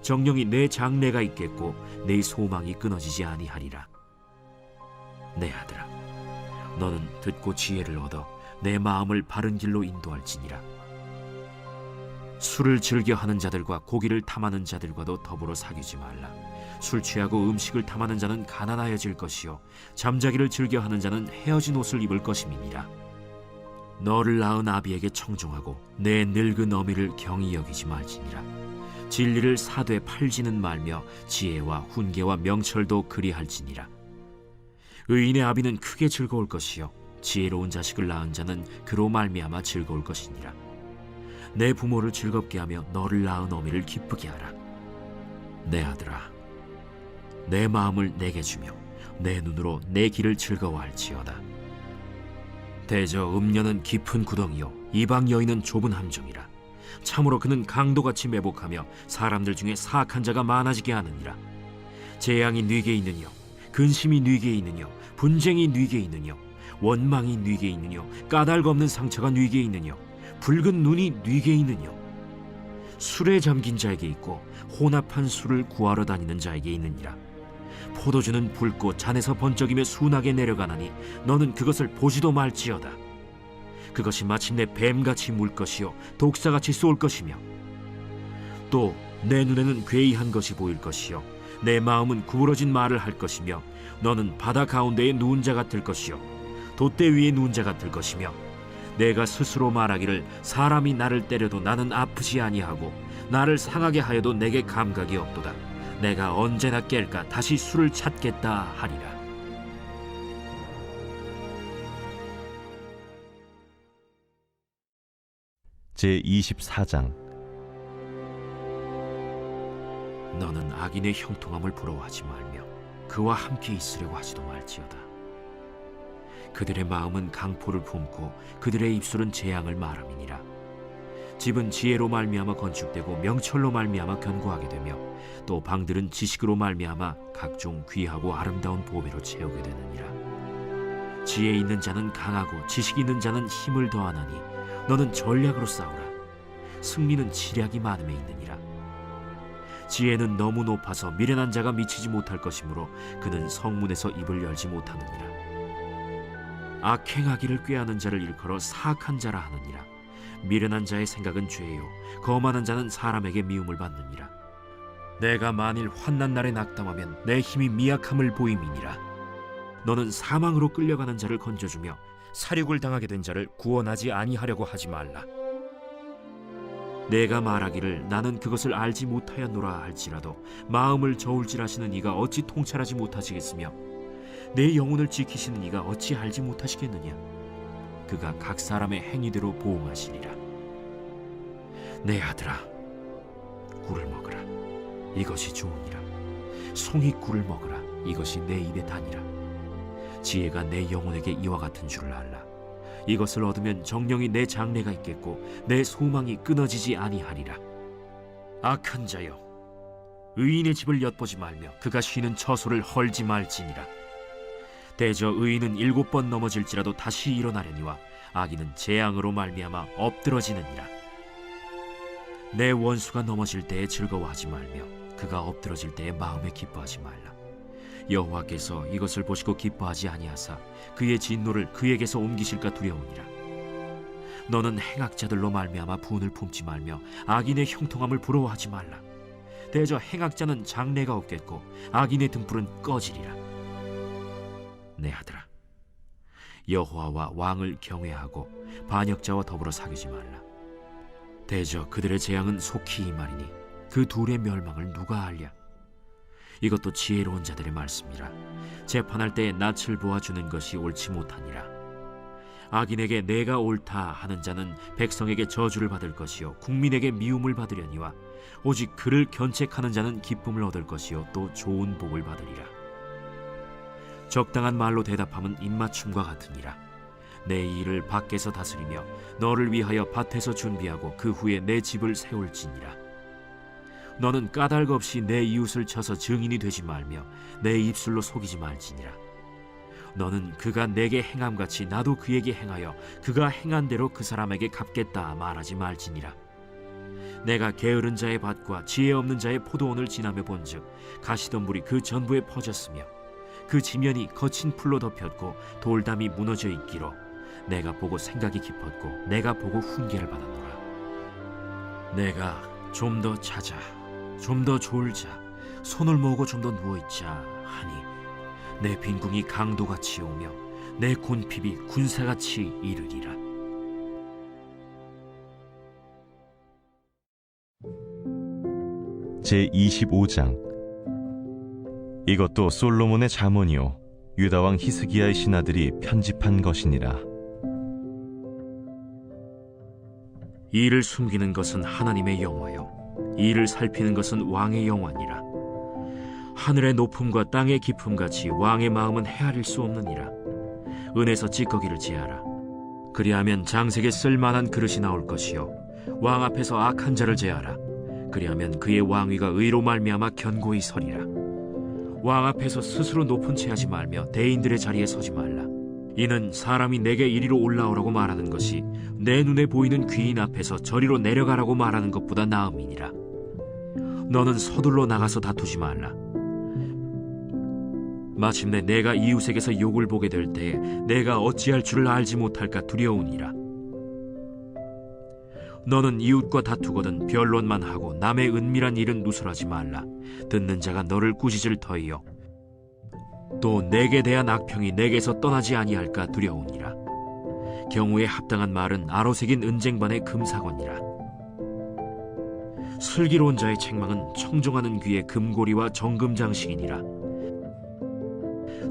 정령이 내 장래가 있겠고 내 소망이 끊어지지 아니하리라. 내 아들아, 너는 듣고 지혜를 얻어 내 마음을 바른 길로 인도할지니라. 술을 즐겨 하는 자들과 고기를 탐하는 자들과도 더불어 사귀지 말라. 술 취하고 음식을 탐하는 자는 가난하여질 것이요 잠자기를 즐겨 하는 자는 헤어진 옷을 입을 것임이니라. 너를 낳은 아비에게 청종하고 내 늙은 어미를 경히 여기지 말지니라. 진리를 사되 팔지는 말며 지혜와 훈계와 명철도 그리할지니라. 의인의 아비는 크게 즐거울 것이요 지혜로운 자식을 낳은 자는 그로 말미암아 즐거울 것이니라. 내 부모를 즐겁게 하며 너를 낳은 어미를 기쁘게 하라. 내 아들아, 내 마음을 내게 주며 내 눈으로 내 길을 즐거워할지어다. 대저 음녀는 깊은 구덩이요 이방 여인은 좁은 함정이라. 참으로 그는 강도같이 매복하며 사람들 중에 사악한 자가 많아지게 하느니라. 재앙이 네게 있느뇨, 근심이 네게 있느뇨, 분쟁이 네게 있느뇨, 원망이 네게 있느뇨, 까닭 없는 상처가 네게 있느뇨, 붉은 눈이 네게 있느뇨. 술에 잠긴 자에게 있고 혼합한 술을 구하러 다니는 자에게 있느니라. 포도주는 붉고 잔에서 번쩍이며 순하게 내려가나니 너는 그것을 보지도 말지어다. 그것이 마침내 뱀같이 물 것이요 독사같이 쏠 것이며, 또 내 눈에는 괴이한 것이 보일 것이요 내 마음은 구부러진 말을 할 것이며, 너는 바다 가운데에 누운 자 같을 것이요 돛대 위에 누운 자 같을 것이며, 내가 스스로 말하기를 사람이 나를 때려도 나는 아프지 아니하고 나를 상하게 하여도 내게 감각이 없도다. 내가 언제나 깰까 다시 술을 찾겠다 하리라. 제24장. 너는 악인의 형통함을 부러워하지 말며 그와 함께 있으려고 하지도 말지어다. 그들의 마음은 강포를 품고 그들의 입술은 재앙을 말함이니라. 집은 지혜로 말미암아 건축되고 명철로 말미암아 견고하게 되며, 또 방들은 지식으로 말미암아 각종 귀하고 아름다운 보배로 채우게 되느니라. 지혜 있는 자는 강하고 지식 있는 자는 힘을 더하나니 너는 전략으로 싸우라. 승리는 지략이 많음에 있느니라. 지혜는 너무 높아서 미련한 자가 미치지 못할 것이므로 그는 성문에서 입을 열지 못하느니라. 악행하기를 꾀하는 자를 일컬어 사악한 자라 하느니라. 미련한 자의 생각은 죄요 거만한 자는 사람에게 미움을 받느니라. 내가 만일 환난 날에 낙담하면 내 힘이 미약함을 보임이니라. 너는 사망으로 끌려가는 자를 건져주며 살육을 당하게 된 자를 구원하지 아니하려고 하지 말라. 내가 말하기를 나는 그것을 알지 못하였노라 할지라도 마음을 저울질하시는 이가 어찌 통찰하지 못하시겠으며, 내 영혼을 지키시는 이가 어찌 알지 못하시겠느냐. 그가 각 사람의 행위대로 보응하시리라. 내 아들아, 꿀을 먹으라. 이것이 좋으니라. 송이 꿀을 먹으라. 이것이 내 입에 다니라. 지혜가 내 영혼에게 이와 같은 줄을 알라. 이것을 얻으면 정령이 내 장래가 있겠고 내 소망이 끊어지지 아니하리라. 악한 자여, 의인의 집을 엿보지 말며 그가 쉬는 처소를 헐지 말지니라. 대저 의인은 7번 넘어질지라도 다시 일어나려니와 악인은 재앙으로 말미암아 엎드러지느니라. 내 원수가 넘어질 때에 즐거워하지 말며 그가 엎드러질 때에 마음에 기뻐하지 말라. 여호와께서 이것을 보시고 기뻐하지 아니하사 그의 진노를 그에게서 옮기실까 두려우니라. 너는 행악자들로 말미암아 분을 품지 말며 악인의 형통함을 부러워하지 말라. 대저 행악자는 장래가 없겠고 악인의 등불은 꺼지리라. 내 아들아, 여호와와 왕을 경외하고 반역자와 더불어 사귀지 말라. 대저 그들의 재앙은 속히 임하리니 그 둘의 멸망을 누가 알랴. 이것도 지혜로운 자들의 말씀이라. 재판할 때에 낯을 보아주는 것이 옳지 못하니라. 악인에게 내가 옳다 하는 자는 백성에게 저주를 받을 것이요 국민에게 미움을 받으려니와 오직 그를 견책하는 자는 기쁨을 얻을 것이요 또 좋은 복을 받으리라. 적당한 말로 대답함은 입맞춤과 같으니라. 내 일을 밖에서 다스리며 너를 위하여 밭에서 준비하고 그 후에 내 집을 세울지니라. 너는 까닭 없이 내 이웃을 쳐서 증인이 되지 말며 내 입술로 속이지 말지니라. 너는 그가 내게 행함같이 나도 그에게 행하여 그가 행한 대로 그 사람에게 갚겠다 말하지 말지니라. 내가 게으른 자의 밭과 지혜 없는 자의 포도원을 지나며 본즉 가시덤불이 그 전부에 퍼졌으며 그 지면이 거친 풀로 덮였고 돌담이 무너져 있기로 내가 보고 생각이 깊었고 내가 보고 훈계를 받았노라. 내가 좀 더 자자, 좀 더 졸자, 손을 모으고 좀 더 누워있자 하니 내 빈궁이 강도같이 오며 내 곤핍이 군사같이 이르리라. 제25장. 이것도 솔로몬의 잠언이요 유다왕 히스기야의 신하들이 편집한 것이니라. 이를 숨기는 것은 하나님의 영화요 이를 살피는 것은 왕의 영화니라. 하늘의 높음과 땅의 깊음같이 왕의 마음은 헤아릴 수 없느니라. 은에서 찌꺼기를 제하라. 그리하면 장색에 쓸만한 그릇이 나올 것이요 왕 앞에서 악한 자를 제하라. 그리하면 그의 왕위가 의로 말미암아 견고히 서리라. 왕 앞에서 스스로 높은 채 하지 말며 대인들의 자리에 서지 말라. 이는 사람이 내게 이리로 올라오라고 말하는 것이 내 눈에 보이는 귀인 앞에서 저리로 내려가라고 말하는 것보다 나음이니라. 너는 서둘러 나가서 다투지 말라. 마침내 내가 이웃에게서 욕을 보게 될 때에 내가 어찌할 줄을 알지 못할까 두려우니라. 너는 이웃과 다투거든 변론만 하고 남의 은밀한 일은 누설하지 말라. 듣는 자가 너를 꾸짖을 터이요 또 내게 대한 악평이 내게서 떠나지 아니할까 두려우니라. 경우에 합당한 말은 아로새긴 은쟁반의 금사건이라. 슬기로운 자의 책망은 청종하는 귀의 금고리와 정금장식이니라.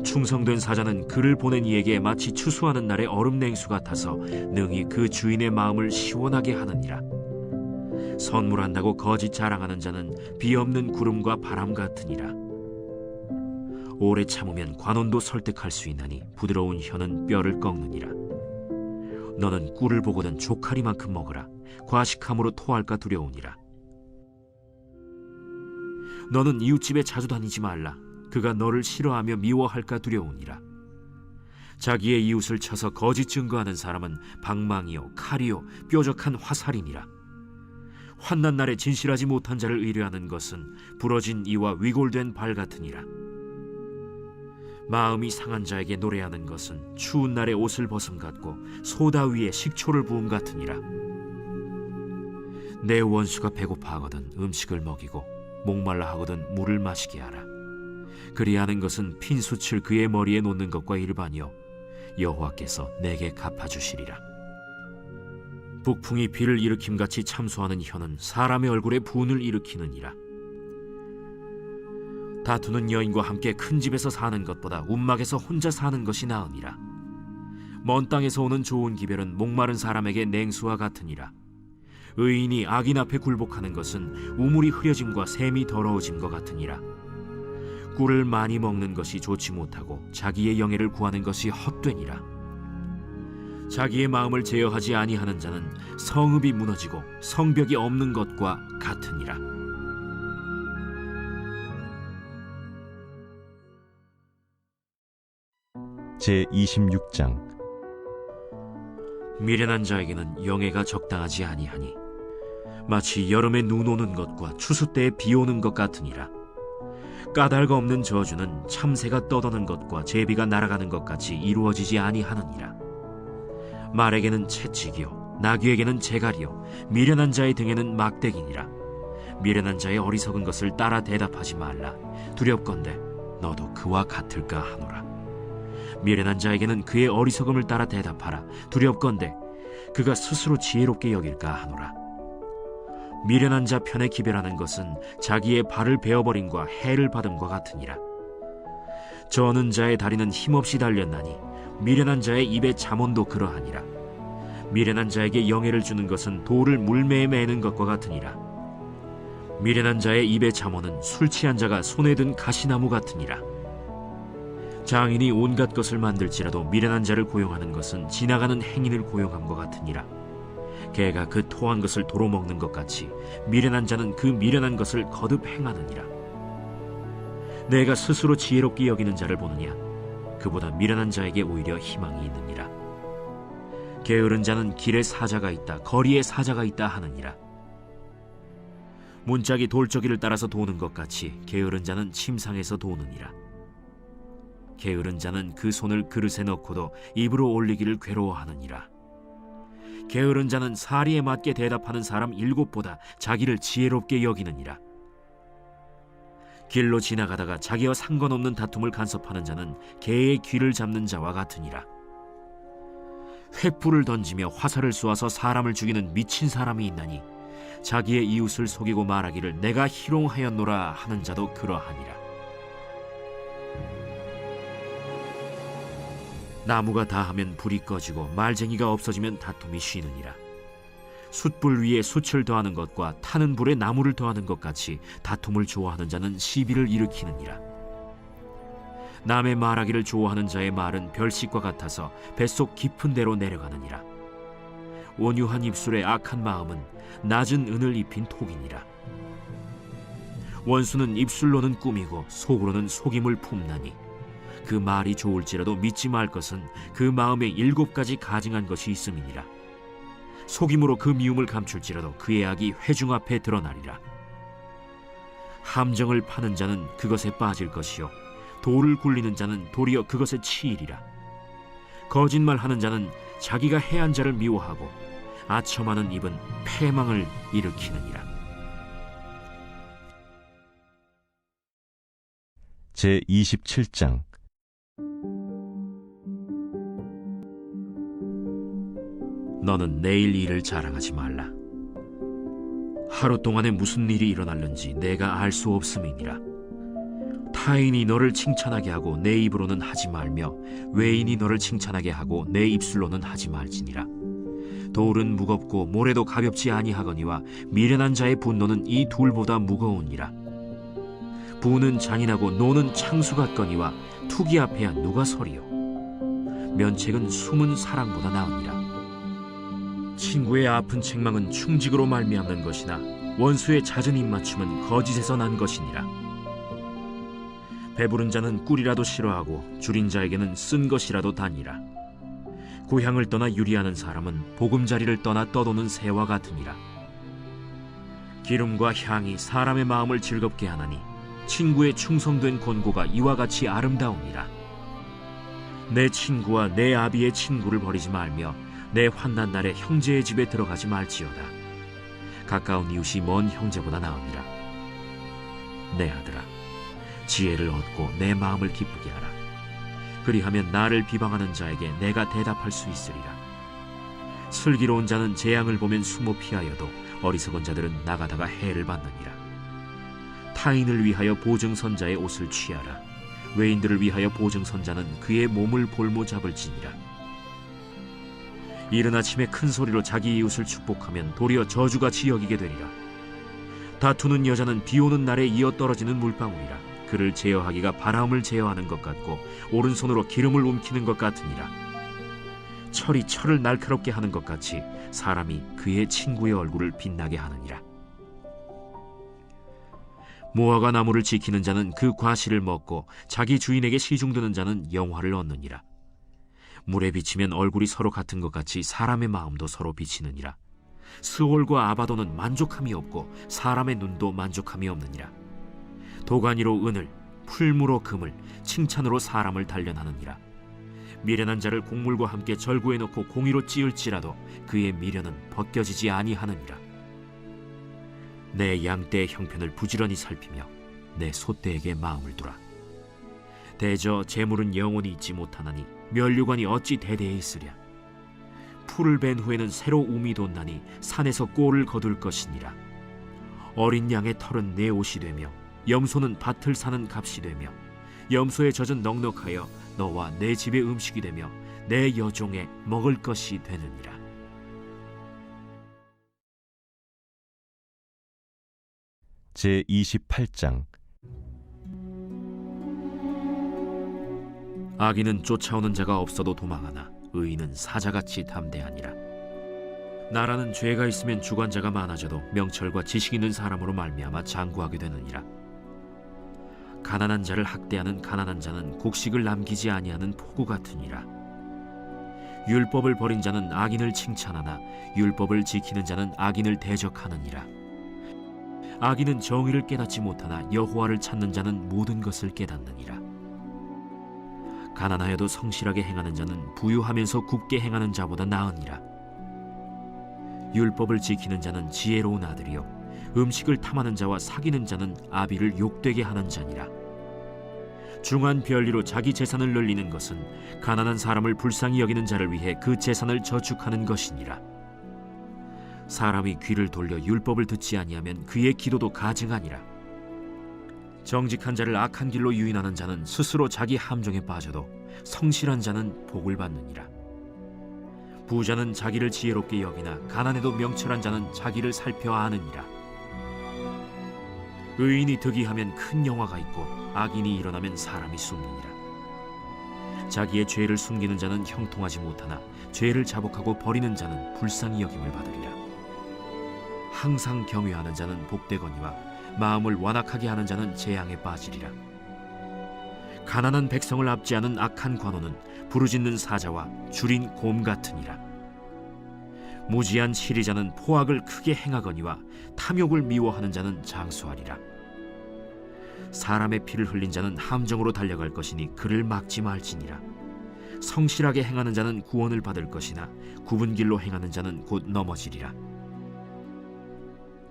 충성된 사자는 그를 보낸 이에게 마치 추수하는 날의 얼음 냉수 같아서 능히 그 주인의 마음을 시원하게 하느니라. 선물한다고 거짓 자랑하는 자는 비 없는 구름과 바람 같으니라. 오래 참으면 관원도 설득할 수 있나니 부드러운 혀는 뼈를 꺾느니라. 너는 꿀을 보거든 조카리만큼 먹으라. 과식함으로 토할까 두려우니라. 너는 이웃집에 자주 다니지 말라. 그가 너를 싫어하며 미워할까 두려우니라. 자기의 이웃을 쳐서 거짓 증거하는 사람은 방망이요 칼이요 뾰족한 화살이니라. 환난 날에 진실하지 못한 자를 의뢰하는 것은 부러진 이와 위골된 발 같으니라. 마음이 상한 자에게 노래하는 것은 추운 날에 옷을 벗음 같고 소다 위에 식초를 부음 같으니라. 내 원수가 배고파하거든 음식을 먹이고 목말라 하거든 물을 마시게 하라. 그리하는 것은 핀숯을 그의 머리에 놓는 것과 일반이요 여호와께서 내게 갚아주시리라. 북풍이 비를 일으킴같이 참소하는 혀는 사람의 얼굴에 분을 일으키느니라. 다투는 여인과 함께 큰 집에서 사는 것보다 움막에서 혼자 사는 것이 나으니라. 먼 땅에서 오는 좋은 기별은 목마른 사람에게 냉수와 같으니라. 의인이 악인 앞에 굴복하는 것은 우물이 흐려짐과 샘이 더러워짐과 같으니라. 꿀을 많이 먹는 것이 좋지 못하고 자기의 영예를 구하는 것이 헛되니라. 자기의 마음을 제어하지 아니하는 자는 성읍이 무너지고 성벽이 없는 것과 같으니라. 제26장. 미련한 자에게는 영예가 적당하지 아니하니 마치 여름에 눈 오는 것과 추수 때에 비 오는 것 같으니라. 까닭 없는 저주는 참새가 떠도는 것과 제비가 날아가는 것 같이 이루어지지 아니하느니라. 말에게는 채찍이요 나귀에게는 재갈이요 미련한 자의 등에는 막대기니라. 미련한 자의 어리석은 것을 따라 대답하지 말라. 두렵건대 너도 그와 같을까 하노라. 미련한 자에게는 그의 어리석음을 따라 대답하라. 두렵건대 그가 스스로 지혜롭게 여길까 하노라. 미련한 자 편에 기별하는 것은 자기의 발을 베어버림과 해를 받음과 같으니라. 저는 자의 다리는 힘없이 달렸나니 미련한 자의 입의 잠언도 그러하니라. 미련한 자에게 영예를 주는 것은 돌을 물매에 매는 것과 같으니라. 미련한 자의 입의 잠언은 술 취한 자가 손에 든 가시나무 같으니라. 장인이 온갖 것을 만들지라도 미련한 자를 고용하는 것은 지나가는 행인을 고용함과 같으니라. 개가 그 토한 것을 도로 먹는 것 같이 미련한 자는 그 미련한 것을 거듭 행하느니라. 내가 스스로 지혜롭게 여기는 자를 보느냐? 그보다 미련한 자에게 오히려 희망이 있느니라. 게으른 자는 길에 사자가 있다, 거리에 사자가 있다 하느니라. 문짝이 돌저기를 따라서 도는 것 같이 게으른 자는 침상에서 도느니라. 게으른 자는 그 손을 그릇에 넣고도 입으로 올리기를 괴로워하느니라. 게으른 자는 사리에 맞게 대답하는 사람 7보다 자기를 지혜롭게 여기느니라. 길로 지나가다가 자기와 상관없는 다툼을 간섭하는 자는 개의 귀를 잡는 자와 같으니라. 횃불을 던지며 화살을 쏘아서 사람을 죽이는 미친 사람이 있나니 자기의 이웃을 속이고 말하기를 내가 희롱하였노라 하는 자도 그러하니라. 나무가 다하면 불이 꺼지고 말쟁이가 없어지면 다툼이 쉬느니라. 숯불 위에 숯을 더하는 것과 타는 불에 나무를 더하는 것 같이 다툼을 좋아하는 자는 시비를 일으키느니라. 남의 말하기를 좋아하는 자의 말은 별식과 같아서 뱃속 깊은 데로 내려가느니라. 온유한 입술의 악한 마음은 낮은 은을 입힌 톡이니라. 원수는 입술로는 꾸미고 속으로는 속임을 품나니 그 말이 좋을지라도 믿지 말 것은 그 마음에 7가지 가증한 것이 있음이니라. 속임으로 그 미움을 감출지라도 그의 악이 회중 앞에 드러나리라. 함정을 파는 자는 그것에 빠질 것이요 돌을 굴리는 자는 도리어 그것에 치이리라. 거짓말하는 자는 자기가 해한 자를 미워하고 아첨하는 입은 패망을 일으키느니라. 제27장 너는 내일 일을 자랑하지 말라. 하루 동안에 무슨 일이 일어날는지 내가 알 수 없음이니라. 타인이 너를 칭찬하게 하고 내 입으로는 하지 말며 외인이 너를 칭찬하게 하고 내 입술로는 하지 말지니라. 돌은 무겁고 모래도 가볍지 아니하거니와 미련한 자의 분노는 이 둘보다 무거우니라. 부는 잔인하고 노는 창수 같거니와 투기 앞에야 누가 서리요. 면책은 숨은 사랑보다 나으니라. 친구의 아픈 책망은 충직으로 말미암는 것이나 원수의 잦은 입맞춤은 거짓에서 난 것이니라. 배부른 자는 꿀이라도 싫어하고 줄인 자에게는 쓴 것이라도 다니라. 고향을 떠나 유리하는 사람은 보금자리를 떠나 떠도는 새와 같으니라. 기름과 향이 사람의 마음을 즐겁게 하나니 친구의 충성된 권고가 이와 같이 아름다우니라. 내 친구와 내 아비의 친구를 버리지 말며 내 환난 날에 형제의 집에 들어가지 말지어다. 가까운 이웃이 먼 형제보다 나으니라. 내 아들아, 지혜를 얻고 내 마음을 기쁘게 하라. 그리하면 나를 비방하는 자에게 내가 대답할 수 있으리라. 슬기로운 자는 재앙을 보면 숨어 피하여도 어리석은 자들은 나가다가 해를 받느니라. 타인을 위하여 보증선자의 옷을 취하라. 외인들을 위하여 보증선자는 그의 몸을 볼모 잡을지니라. 이른 아침에 큰 소리로 자기 이웃을 축복하면 도리어 저주같이 여기게 되리라. 다투는 여자는 비 오는 날에 이어 떨어지는 물방울이라. 그를 제어하기가 바람을 제어하는 것 같고 오른손으로 기름을 움키는 것 같으니라. 철이 철을 날카롭게 하는 것 같이 사람이 그의 친구의 얼굴을 빛나게 하느니라. 무화과 나무를 지키는 자는 그 과실을 먹고 자기 주인에게 시중드는 자는 영화를 얻느니라. 물에 비치면 얼굴이 서로 같은 것 같이 사람의 마음도 서로 비치느니라. 스올과 아바도는 만족함이 없고 사람의 눈도 만족함이 없느니라. 도가니로 은을, 풀무로 금을, 칭찬으로 사람을 단련하느니라. 미련한 자를 곡물과 함께 절구해 놓고 공의로 찌을지라도 그의 미련은 벗겨지지 아니하느니라. 내 양떼의 형편을 부지런히 살피며 내 소떼에게 마음을 두라. 대저 재물은 영원히 있지 못하나니 면류관이 어찌 대대에 있으랴. 풀을 벤 후에는 새로 움이 돋나니 산에서 꼴을 거둘 것이니라. 어린 양의 털은 내 옷이 되며 염소는 밭을 사는 값이 되며 염소의 젖은 넉넉하여 너와 내 집의 음식이 되며 내 여종의 먹을 것이 되느니라. 제28장. 악인은 쫓아오는 자가 없어도 도망하나 의인은 사자같이 담대하니라. 나라는 죄가 있으면 주관자가 많아져도 명철과 지식 있는 사람으로 말미암아 장구하게 되느니라. 가난한 자를 학대하는 가난한 자는 곡식을 남기지 아니하는 포구 같으니라. 율법을 버린 자는 악인을 칭찬하나 율법을 지키는 자는 악인을 대적하느니라. 악인은 정의를 깨닫지 못하나 여호와를 찾는 자는 모든 것을 깨닫느니라. 가난하여도 성실하게 행하는 자는 부유하면서 굽게 행하는 자보다 나으니라. 율법을 지키는 자는 지혜로운 아들이요 음식을 탐하는 자와 사귀는 자는 아비를 욕되게 하는 자니라. 중한 별리로 자기 재산을 늘리는 것은 가난한 사람을 불쌍히 여기는 자를 위해 그 재산을 저축하는 것이니라. 사람이 귀를 돌려 율법을 듣지 아니하면 그의 기도도 가증하니라. 정직한 자를 악한 길로 유인하는 자는 스스로 자기 함정에 빠져도 성실한 자는 복을 받느니라. 부자는 자기를 지혜롭게 여기나 가난해도 명철한 자는 자기를 살펴 아느니라. 의인이 득이하면 큰 영화가 있고 악인이 일어나면 사람이 숨느니라. 자기의 죄를 숨기는 자는 형통하지 못하나 죄를 자복하고 버리는 자는 불쌍히 여김을 받으리라. 항상 경외하는 자는 복되거니와 마음을 완악하게 하는 자는 재앙에 빠지리라. 가난한 백성을 압제하는 악한 관원은 부르짖는 사자와 줄인 곰 같으니라. 무지한 치리자는 포악을 크게 행하거니와 탐욕을 미워하는 자는 장수하리라. 사람의 피를 흘린 자는 함정으로 달려갈 것이니 그를 막지 말지니라. 성실하게 행하는 자는 구원을 받을 것이나 굽은 길로 행하는 자는 곧 넘어지리라.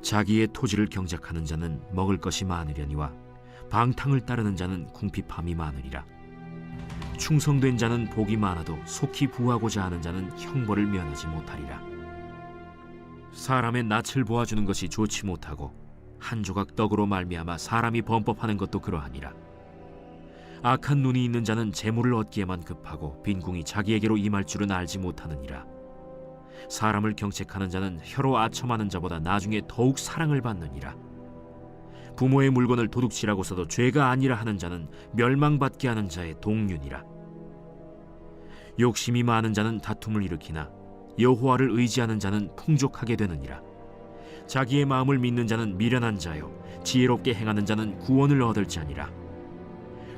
자기의 토지를 경작하는 자는 먹을 것이 많으려니와 방탕을 따르는 자는 궁핍함이 많으리라. 충성된 자는 복이 많아도 속히 부하고자 하는 자는 형벌을 면하지 못하리라. 사람의 낯을 보아주는 것이 좋지 못하고 한 조각 떡으로 말미암아 사람이 범법하는 것도 그러하니라. 악한 눈이 있는 자는 재물을 얻기에만 급하고 빈궁이 자기에게로 임할 줄은 알지 못하느니라. 사람을 경책하는 자는 혀로 아첨하는 자보다 나중에 더욱 사랑을 받느니라. 부모의 물건을 도둑질하고서도 죄가 아니라 하는 자는 멸망받게 하는 자의 동륜이라. 욕심이 많은 자는 다툼을 일으키나 여호와를 의지하는 자는 풍족하게 되느니라. 자기의 마음을 믿는 자는 미련한 자요 지혜롭게 행하는 자는 구원을 얻을 자니라.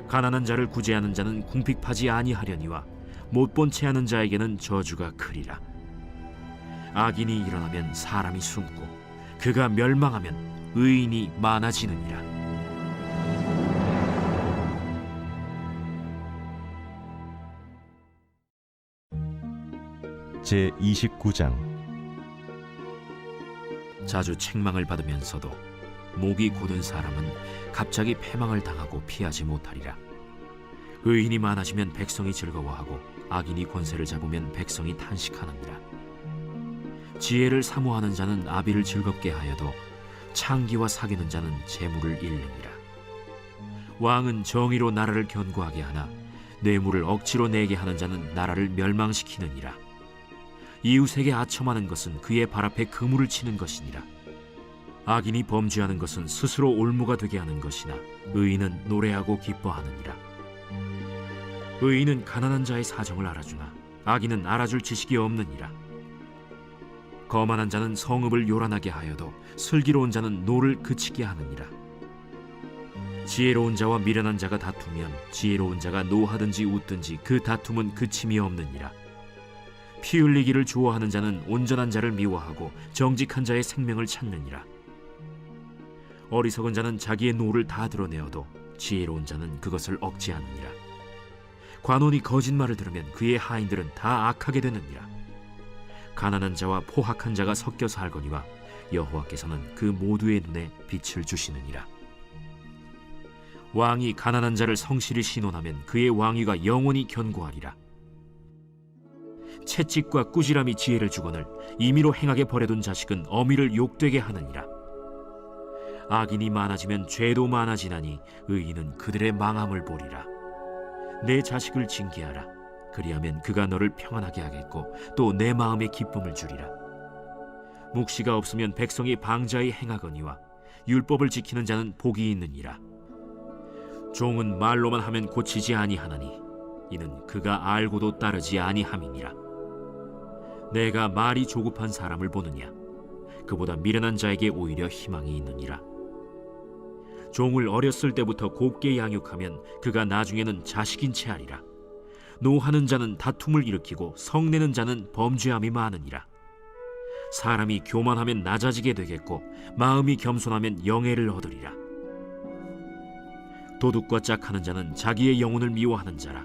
가난한 자를 구제하는 자는 궁핍하지 아니하려니와 못본 채 하는 자에게는 저주가 크리라. 악인이 일어나면 사람이 숨고 그가 멸망하면 의인이 많아지느니라. 제29장. 자주 책망을 받으면서도 목이 곧은 사람은 갑자기 패망을 당하고 피하지 못하리라. 의인이 많아지면 백성이 즐거워하고 악인이 권세를 잡으면 백성이 탄식하느니라. 지혜를 사모하는 자는 아비를 즐겁게 하여도 창기와 사귀는 자는 재물을 잃느니라. 왕은 정의로 나라를 견고하게 하나 뇌물을 억지로 내게 하는 자는 나라를 멸망시키느니라. 이웃에게 아첨하는 것은 그의 발 앞에 그물을 치는 것이니라. 악인이 범죄하는 것은 스스로 올무가 되게 하는 것이나 의인은 노래하고 기뻐하느니라. 의인은 가난한 자의 사정을 알아주나 악인은 알아줄 지식이 없느니라. 거만한 자는 성읍을 요란하게 하여도 슬기로운 자는 노를 그치게 하느니라. 지혜로운 자와 미련한 자가 다투면 지혜로운 자가 노하든지 웃든지 그 다툼은 그침이 없느니라. 피 흘리기를 좋아하는 자는 온전한 자를 미워하고 정직한 자의 생명을 찾느니라. 어리석은 자는 자기의 노를 다 드러내어도 지혜로운 자는 그것을 억제하느니라. 관원이 거짓말을 들으면 그의 하인들은 다 악하게 되느니라. 가난한 자와 포학한 자가 섞여 살거니와 여호와께서는 그 모두의 눈에 빛을 주시느니라. 왕이 가난한 자를 성실히 신원하면 그의 왕위가 영원히 견고하리라. 채찍과 꾸지람이 지혜를 주거늘 임의로 행하게 버려둔 자식은 어미를 욕되게 하느니라. 악인이 많아지면 죄도 많아지나니 의인은 그들의 망함을 보리라. 내 자식을 징계하라. 그리하면 그가 너를 평안하게 하겠고 또 내 마음에 기쁨을 주리라. 묵시가 없으면 백성이 방자히 행하거니와 율법을 지키는 자는 복이 있느니라. 종은 말로만 하면 고치지 아니하나니 이는 그가 알고도 따르지 아니함이니라. 내가 말이 조급한 사람을 보느냐? 그보다 미련한 자에게 오히려 희망이 있느니라. 종을 어렸을 때부터 곱게 양육하면 그가 나중에는 자식인 채 하리라. 노하는 자는 다툼을 일으키고 성내는 자는 범죄함이 많으니라. 사람이 교만하면 낮아지게 되겠고 마음이 겸손하면 영예를 얻으리라. 도둑과 짝하는 자는 자기의 영혼을 미워하는 자라.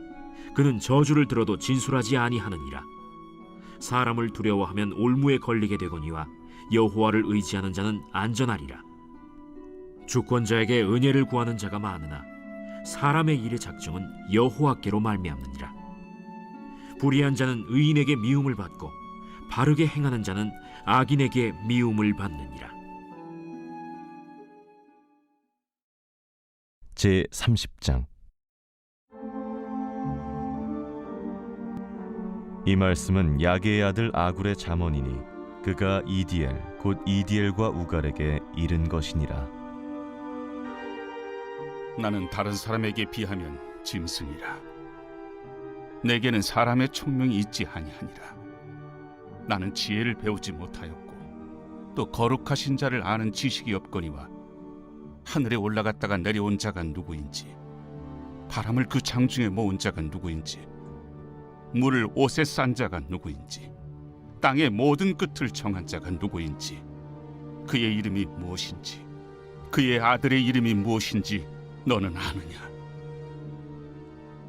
그는 저주를 들어도 진술하지 아니하느니라. 사람을 두려워하면 올무에 걸리게 되거니와 여호와를 의지하는 자는 안전하리라. 주권자에게 은혜를 구하는 자가 많으나 사람의 일의 작정은 여호와께로 말미암느니라. 불의한 자는 의인에게 미움을 받고 바르게 행하는 자는 악인에게 미움을 받느니라. 제 30장. 이 말씀은 야게의 아들 아굴의 잠언이니 그가 이디엘 곧 이디엘과 우갈에게 이른 것이니라. 나는 다른 사람에게 비하면 짐승이라. 내게는 사람의 총명이 있지 아니하니라. 나는 지혜를 배우지 못하였고 또 거룩하신 자를 아는 지식이 없거니와 하늘에 올라갔다가 내려온 자가 누구인지 바람을 그 장중에 모은 자가 누구인지 물을 옷에 싼 자가 누구인지 땅의 모든 끝을 정한 자가 누구인지 그의 이름이 무엇인지 그의 아들의 이름이 무엇인지 너는 아느냐?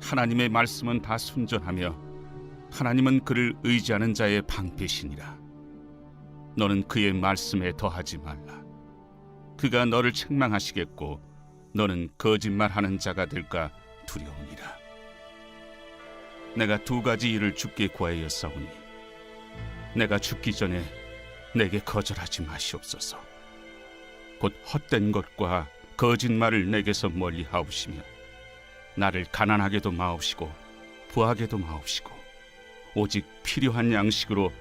하나님의 말씀은 다 순전하며 하나님은 그를 의지하는 자의 방패시니라. 너는 그의 말씀에 더하지 말라. 그가 너를 책망하시겠고 너는 거짓말하는 자가 될까 두려우니라. 내가 두 가지 일을 주께 구하였사오니 내가 죽기 전에 내게 거절하지 마시옵소서. 곧 헛된 것과 거짓말을 내게서 멀리 하옵시며 나를 가난하게도 마옵시고 부하게도 마옵시고 오직 필요한 양식으로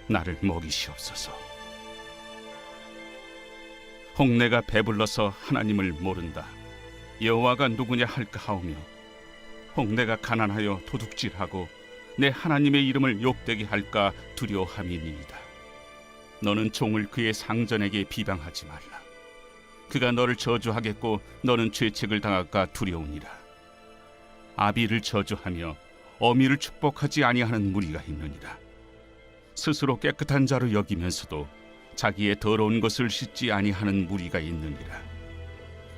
나를 먹이시옵소서. 혹 내가 배불러서 하나님을 모른다 여호와가 누구냐 할까 하오며 혹 내가 가난하여 도둑질하고 내 하나님의 이름을 욕되게 할까 두려워함이니이다. 너는 종을 그의 상전에게 비방하지 말라. 그가 너를 저주하겠고 너는 죄책을 당할까 두려우니라. 아비를 저주하며 어미를 축복하지 아니하는 무리가 있느니라. 스스로 깨끗한 자로 여기면서도 자기의 더러운 것을 씻지 아니하는 무리가 있느니라.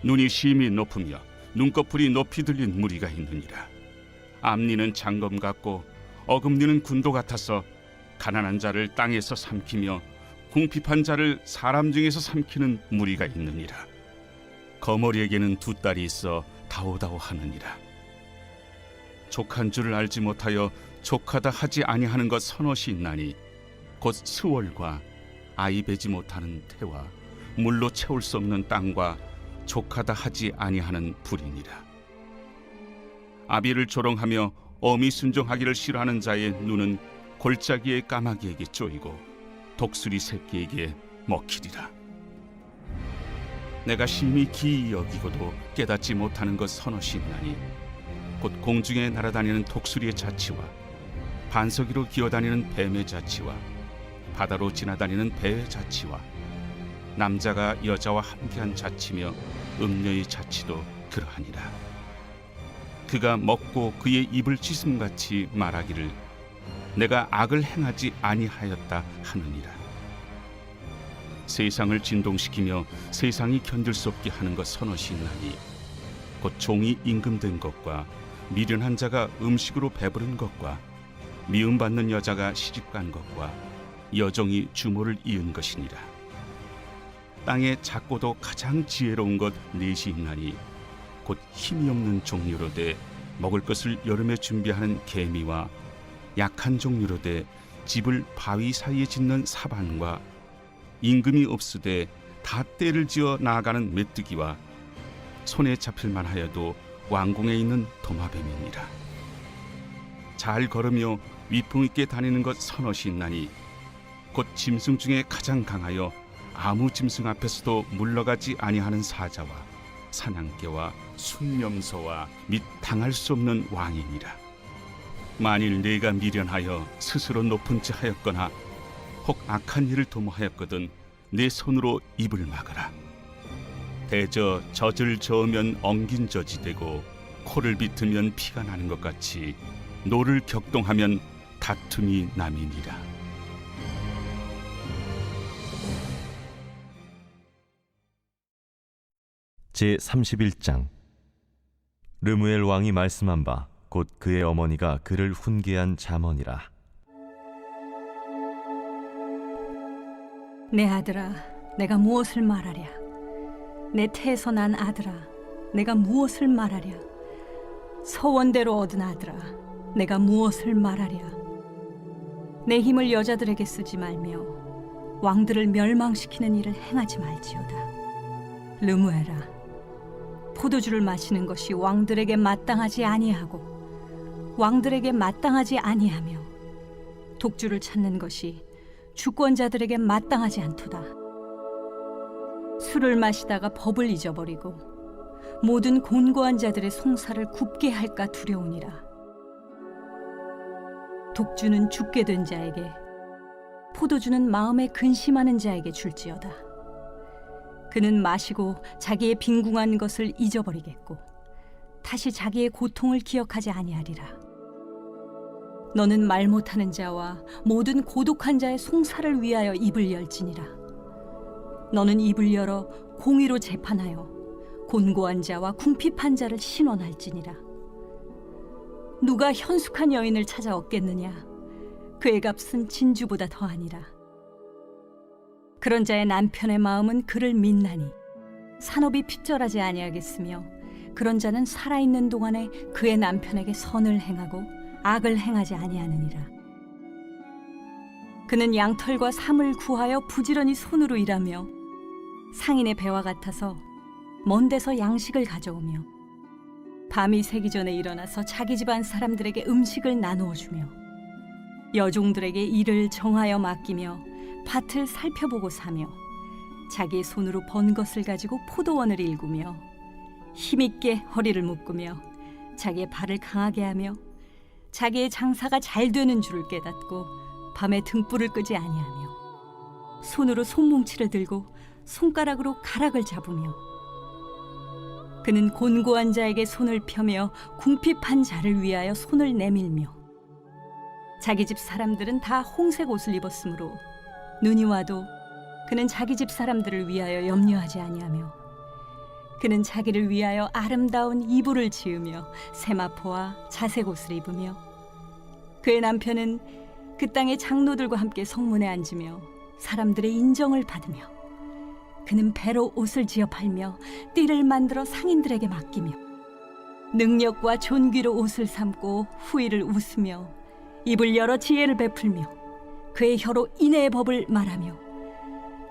눈이 심히 높으며 눈꺼풀이 높이 들린 무리가 있느니라. 앞니는 장검 같고 어금니는 군도 같아서 가난한 자를 땅에서 삼키며 궁핍한 자를 사람 중에서 삼키는 무리가 있느니라. 거머리에게는 두 딸이 있어 다오다오 하느니라. 족한 줄을 알지 못하여 족하다 하지 아니하는 것 서넛이 있나니 곧 스월과 아이 베지 못하는 태와 물로 채울 수 없는 땅과 족하다 하지 아니하는 불이니라. 아비를 조롱하며 어미 순종하기를 싫어하는 자의 눈은 골짜기의 까마귀에게 쪼이고 독수리 새끼에게 먹히리라. 내가 심히 기이 여기고도 깨닫지 못하는 것 서넛이 있나니 곧 공중에 날아다니는 독수리의 자치와 반석 위로 기어다니는 뱀의 자치와 바다로 지나다니는 배의 자치와 남자가 여자와 함께한 자치며 음녀의 자치도 그러하니라. 그가 먹고 그의 입을 찢음같이 말하기를 내가 악을 행하지 아니하였다 하느니라. 세상을 진동시키며 세상이 견딜 수 없게 하는 것 서넛이 있나니 곧 종이 임금된 것과 미련한 자가 음식으로 배부른 것과 미움받는 여자가 시집간 것과 여종이 주모를 이은 것이니라. 땅에 작고도 가장 지혜로운 것 넷이 있나니 곧 힘이 없는 종류로 돼 먹을 것을 여름에 준비하는 개미와 약한 종류로 돼 집을 바위 사이에 짓는 사반과 임금이 없으되 다 때를 지어 나아가는 메뚜기와 손에 잡힐만 하여도 왕궁에 있는 도마뱀이니라. 잘 걸으며 위풍 있게 다니는 것 서너시 있나니 곧 짐승 중에 가장 강하여 아무 짐승 앞에서도 물러가지 아니하는 사자와 사냥개와 순념소와 및 당할 수 없는 왕이니라. 만일 네가 미련하여 스스로 높은 지 하였거나 혹 악한 일을 도모하였거든 네 손으로 입을 막으라. 대저 젖을 저으면 엉긴 젖이 되고 코를 비트면 피가 나는 것 같이 노를 격동하면 다툼이 남이니라. 제 31장. 르무엘 왕이 말씀한 바 곧 그의 어머니가 그를 훈계한 잠언이라. 내 아들아, 내가 무엇을 말하랴? 내 태에서 난 아들아, 내가 무엇을 말하랴? 서원대로 얻은 아들아, 내가 무엇을 말하랴? 내 힘을 여자들에게 쓰지 말며 왕들을 멸망시키는 일을 행하지 말지어다. 르무엘아, 포도주를 마시는 것이 왕들에게 마땅하지 아니하고 왕들에게 마땅하지 아니하며 독주를 찾는 것이 주권자들에게 마땅하지 않도다. 술을 마시다가 법을 잊어버리고 모든 곤고한 자들의 송사를 굽게 할까 두려우니라. 독주는 죽게 된 자에게, 포도주는 마음에 근심하는 자에게 줄지어다. 그는 마시고 자기의 빈궁한 것을 잊어버리겠고 다시 자기의 고통을 기억하지 아니하리라. 너는 말 못하는 자와 모든 고독한 자의 송사를 위하여 입을 열지니라. 너는 입을 열어 공의로 재판하여 곤고한 자와 궁핍한 자를 신원할지니라. 누가 현숙한 여인을 찾아 얻겠느냐? 그의 값은 진주보다 더하니라. 그런 자의 남편의 마음은 그를 믿나니 산업이 핍절하지 아니하겠으며 그런 자는 살아있는 동안에 그의 남편에게 선을 행하고 악을 행하지 아니하느니라. 그는 양털과 삼을 구하여 부지런히 손으로 일하며 상인의 배와 같아서 먼 데서 양식을 가져오며 밤이 새기 전에 일어나서 자기 집안 사람들에게 음식을 나누어 주며 여종들에게 일을 정하여 맡기며 밭을 살펴보고 사며 자기의 손으로 번 것을 가지고 포도원을 일구며 힘있게 허리를 묶으며 자기의 발을 강하게 하며 자기의 장사가 잘 되는 줄을 깨닫고 밤에 등불을 끄지 아니하며 손으로 손뭉치를 들고 손가락으로 가락을 잡으며 그는 곤고한 자에게 손을 펴며 궁핍한 자를 위하여 손을 내밀며 자기 집 사람들은 다 홍색 옷을 입었으므로 눈이 와도 그는 자기 집 사람들을 위하여 염려하지 아니하며 그는 자기를 위하여 아름다운 이불을 지으며 세마포와 자색 옷을 입으며 그의 남편은 그 땅의 장로들과 함께 성문에 앉으며 사람들의 인정을 받으며 그는 배로 옷을 지어 팔며 띠를 만들어 상인들에게 맡기며 능력과 존귀로 옷을 삼고 후일을 웃으며 입을 열어 지혜를 베풀며 그의 혀로 인애의 법을 말하며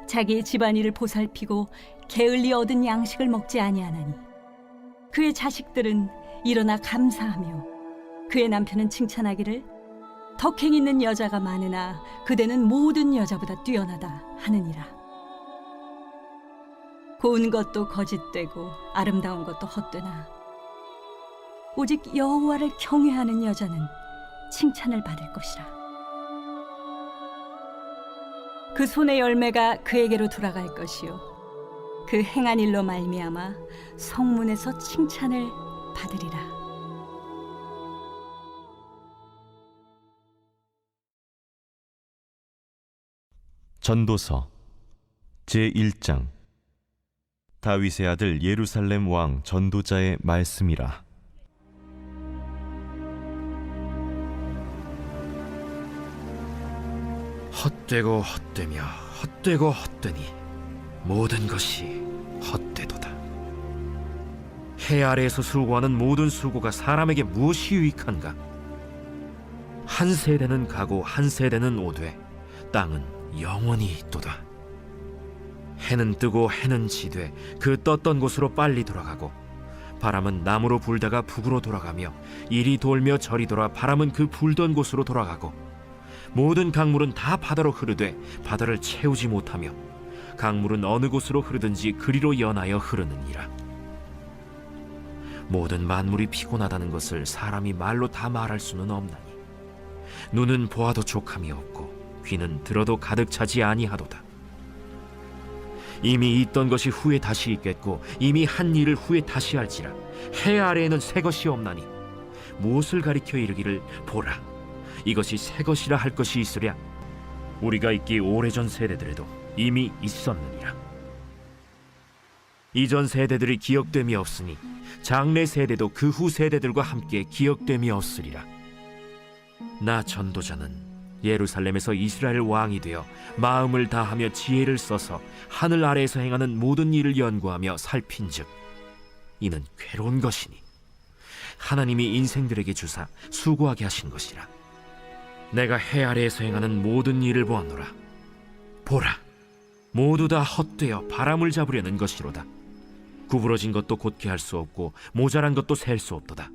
자기의 집안일을 보살피고 게을리 얻은 양식을 먹지 아니하나니 그의 자식들은 일어나 감사하며 그의 남편은 칭찬하기를 덕행 있는 여자가 많으나 그대는 모든 여자보다 뛰어나다 하느니라. 고운 것도 거짓되고 아름다운 것도 헛되나 오직 여호와를 경외하는 여자는 칭찬을 받을 것이라. 그 손의 열매가 그에게로 돌아갈 것이요 그 행한 일로 말미암아 성문에서 칭찬을 받으리라. 전도서 제1장. 다윗의 아들 예루살렘 왕 전도자의 말씀이라. 헛되고 헛되며 헛되고 헛되니 모든 것이 헛되도다. 해 아래에서 수고하는 모든 수고가 사람에게 무엇이 유익한가? 한 세대는 가고 한 세대는 오되 땅은 영원히 있도다. 해는 뜨고 해는 지되 그 떴던 곳으로 빨리 돌아가고 바람은 남으로 불다가 북으로 돌아가며 이리 돌며 저리 돌아 바람은 그 불던 곳으로 돌아가고 모든 강물은 다 바다로 흐르되 바다를 채우지 못하며 강물은 어느 곳으로 흐르든지 그리로 연하여 흐르느니라. 모든 만물이 피곤하다는 것을 사람이 말로 다 말할 수는 없나니 눈은 보아도 족함이 없고 귀는 들어도 가득 차지 아니하도다. 이미 있던 것이 후에 다시 있겠고 이미 한 일을 후에 다시 할지라. 해 아래에는 새 것이 없나니 무엇을 가리켜 이르기를 보라 이것이 새 것이라 할 것이 있으랴. 우리가 있기 오래전 세대들에도 이미 있었느니라. 이전 세대들이 기억됨이 없으니 장래 세대도 그 후 세대들과 함께 기억됨이 없으리라. 나 전도자는 예루살렘에서 이스라엘 왕이 되어 마음을 다하며 지혜를 써서 하늘 아래에서 행하는 모든 일을 연구하며 살핀즉 이는 괴로운 것이니 하나님이 인생들에게 주사 수고하게 하신 것이라. 내가 해 아래에서 행하는 모든 일을 보았노라. 보라, 모두 다 헛되어 바람을 잡으려는 것이로다. 구부러진 것도 곧게 할 수 없고 모자란 것도 셀 수 없도다.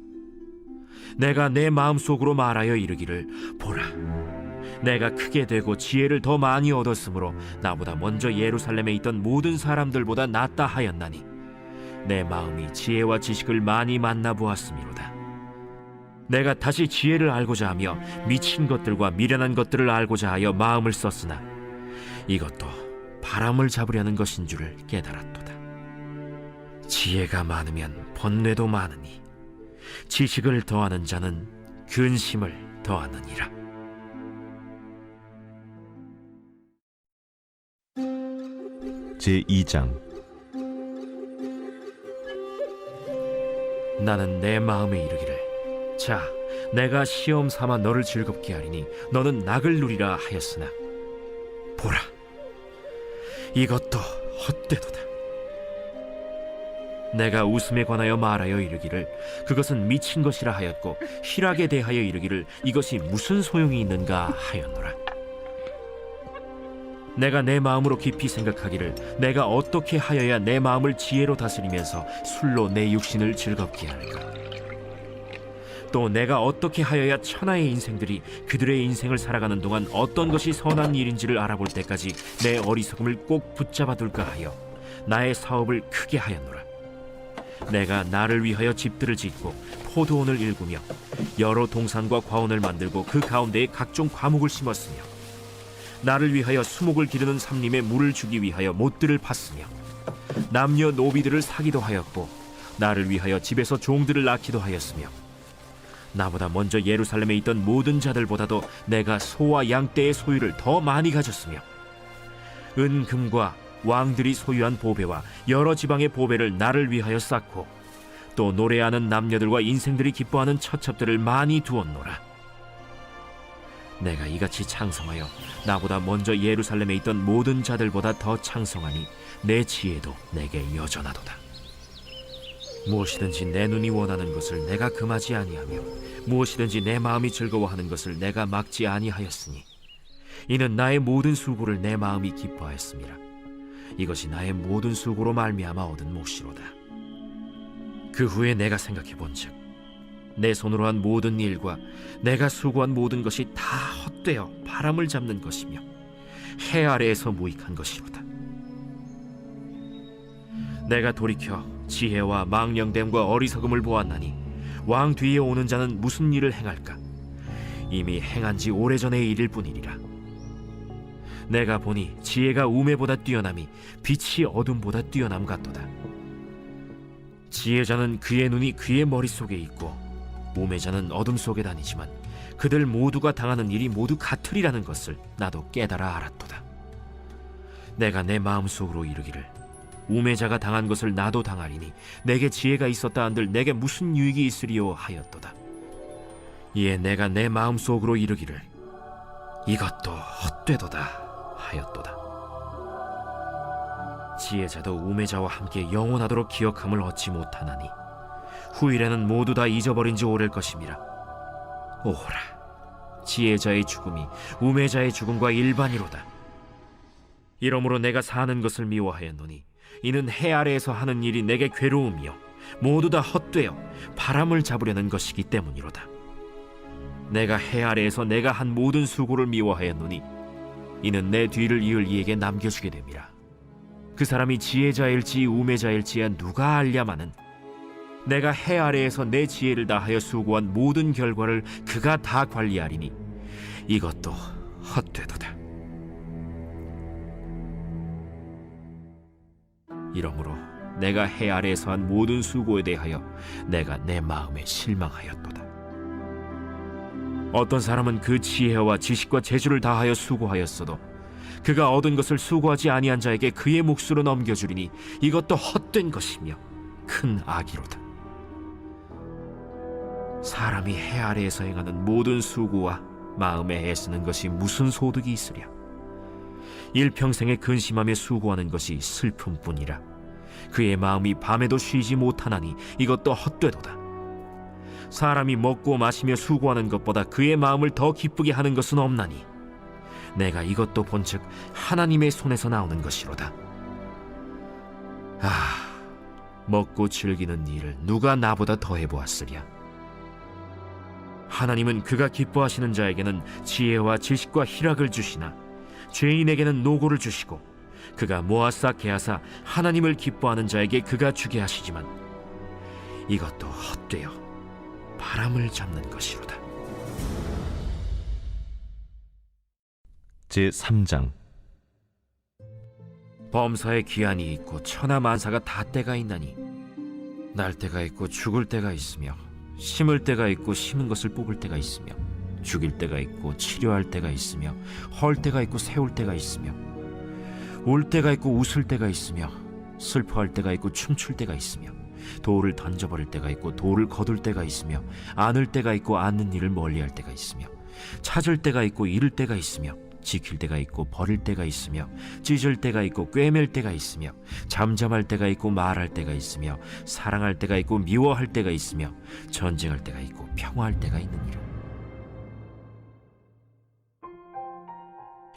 내가 내 마음속으로 말하여 이르기를 보라, 내가 크게 되고 지혜를 더 많이 얻었으므로 나보다 먼저 예루살렘에 있던 모든 사람들보다 낫다 하였나니 내 마음이 지혜와 지식을 많이 만나보았음이로다. 내가 다시 지혜를 알고자 하며 미친 것들과 미련한 것들을 알고자 하여 마음을 썼으나 이것도 바람을 잡으려는 것인 줄을 깨달았도다. 지혜가 많으면 번뇌도 많으니 지식을 더하는 자는 근심을 더하느니라. 제2장. 나는 내 마음에 이르기를 자, 내가 시험 삼아 너를 즐겁게 하리니 너는 낙을 누리라 하였으나 보라, 이것도 헛되도다. 내가 웃음에 관하여 말하여 이르기를 그것은 미친 것이라 하였고 희락에 대하여 이르기를 이것이 무슨 소용이 있는가 하였노라. 내가 내 마음으로 깊이 생각하기를 내가 어떻게 하여야 내 마음을 지혜로 다스리면서 술로 내 육신을 즐겁게 할까. 또 내가 어떻게 하여야 천하의 인생들이 그들의 인생을 살아가는 동안 어떤 것이 선한 일인지를 알아볼 때까지 내 어리석음을 꼭 붙잡아둘까 하여 나의 사업을 크게 하였노라. 내가 나를 위하여 집들을 짓고 포도원을 일구며 여러 동산과 과원을 만들고 그 가운데에 각종 과목을 심었으며 나를 위하여 수목을 기르는 삼림에 물을 주기 위하여 못들을 팠으며 남녀 노비들을 사기도 하였고 나를 위하여 집에서 종들을 낳기도 하였으며 나보다 먼저 예루살렘에 있던 모든 자들보다도 내가 소와 양떼의 소유를 더 많이 가졌으며 은금과 왕들이 소유한 보배와 여러 지방의 보배를 나를 위하여 쌓고 또 노래하는 남녀들과 인생들이 기뻐하는 처첩들을 많이 두었노라. 내가 이같이 창성하여 나보다 먼저 예루살렘에 있던 모든 자들보다 더 창성하니 내 지혜도 내게 여전하도다. 무엇이든지 내 눈이 원하는 것을 내가 금하지 아니하며 무엇이든지 내 마음이 즐거워하는 것을 내가 막지 아니하였으니 이는 나의 모든 수고를 내 마음이 기뻐하였음이라. 이것이 나의 모든 수고로 말미암아 얻은 몫이로다. 그 후에 내가 생각해 본즉 내 손으로 한 모든 일과 내가 수고한 모든 것이 다 헛되어 바람을 잡는 것이며 해 아래에서 무익한 것이로다. 내가 돌이켜 지혜와 망령됨과 어리석음을 보았나니 왕 뒤에 오는 자는 무슨 일을 행할까? 이미 행한 지 오래전의 일일 뿐이니라. 내가 보니 지혜가 우매보다 뛰어남이 빛이 어둠보다 뛰어남 같도다. 지혜자는 그의 눈이 그의 머릿속에 있고 우매자는 어둠 속에 다니지만 그들 모두가 당하는 일이 모두 같으리라는 것을 나도 깨달아 알았도다. 내가 내 마음속으로 이르기를 우매자가 당한 것을 나도 당하리니 내게 지혜가 있었다 한들 내게 무슨 유익이 있으리요 하였도다. 이에 내가 내 마음속으로 이르기를 이것도 헛되도다 하였도다. 지혜자도 우매자와 함께 영원하도록 기억함을 얻지 못하나니 후일에는 모두 다 잊어버린 지 오래일 것임이라. 오호라, 지혜자의 죽음이 우매자의 죽음과 일반이로다. 이러므로 내가 사는 것을 미워하였노니 이는 해 아래에서 하는 일이 내게 괴로움이요 모두 다 헛되어 바람을 잡으려는 것이기 때문이로다. 내가 해 아래에서 내가 한 모든 수고를 미워하였노니 이는 내 뒤를 이을 이에게 남겨주게 됨이라. 그 사람이 지혜자일지 우매자일지야 누가 알랴마는 내가 해 아래에서 내 지혜를 다하여 수고한 모든 결과를 그가 다 관리하리니 이것도 헛되도다. 이러므로 내가 해 아래에서 한 모든 수고에 대하여 내가 내 마음에 실망하였도다. 어떤 사람은 그 지혜와 지식과 재주를 다하여 수고하였어도 그가 얻은 것을 수고하지 아니한 자에게 그의 몫으로 넘겨주리니 이것도 헛된 것이며 큰 악이로다. 사람이 해 아래에서 행하는 모든 수고와 마음에 애쓰는 것이 무슨 소득이 있으랴. 일평생에 근심하며 수고하는 것이 슬픔뿐이라. 그의 마음이 밤에도 쉬지 못하나니 이것도 헛되도다. 사람이 먹고 마시며 수고하는 것보다 그의 마음을 더 기쁘게 하는 것은 없나니 내가 이것도 본즉 하나님의 손에서 나오는 것이로다. 먹고 즐기는 일을 누가 나보다 더 해보았으랴. 하나님은 그가 기뻐하시는 자에게는 지혜와 지식과 희락을 주시나 죄인에게는 노고를 주시고 그가 모아 쌓게 하사 하나님을 기뻐하는 자에게 그가 주게 하시지만 이것도 헛되어 바람을 잡는 것이로다. 제3장. 범사에 기한이 있고 천하만사가 다 때가 있나니 날 때가 있고 죽을 때가 있으며 심을 때가 있고 심은 것을 뽑을 때가 있으며 죽일 때가 있고 치료할 때가 있으며 헐 때가 있고 세울 때가 있으며 울 때가 있고 웃을 때가 있으며 슬퍼할 때가 있고 춤출 때가 있으며 돌을 던져버릴 때가 있고 돌을 거둘 때가 있으며 안을 때가 있고 안는 일을 멀리할 때가 있으며 찾을 때가 있고 잃을 때가 있으며 지킬 때가 있고 버릴 때가 있으며 찢을 때가 있고 꿰맬 때가 있으며 잠잠할 때가 있고 말할 때가 있으며 사랑할 때가 있고 미워할 때가 있으며 전쟁할 때가 있고 평화할 때가 있느니라.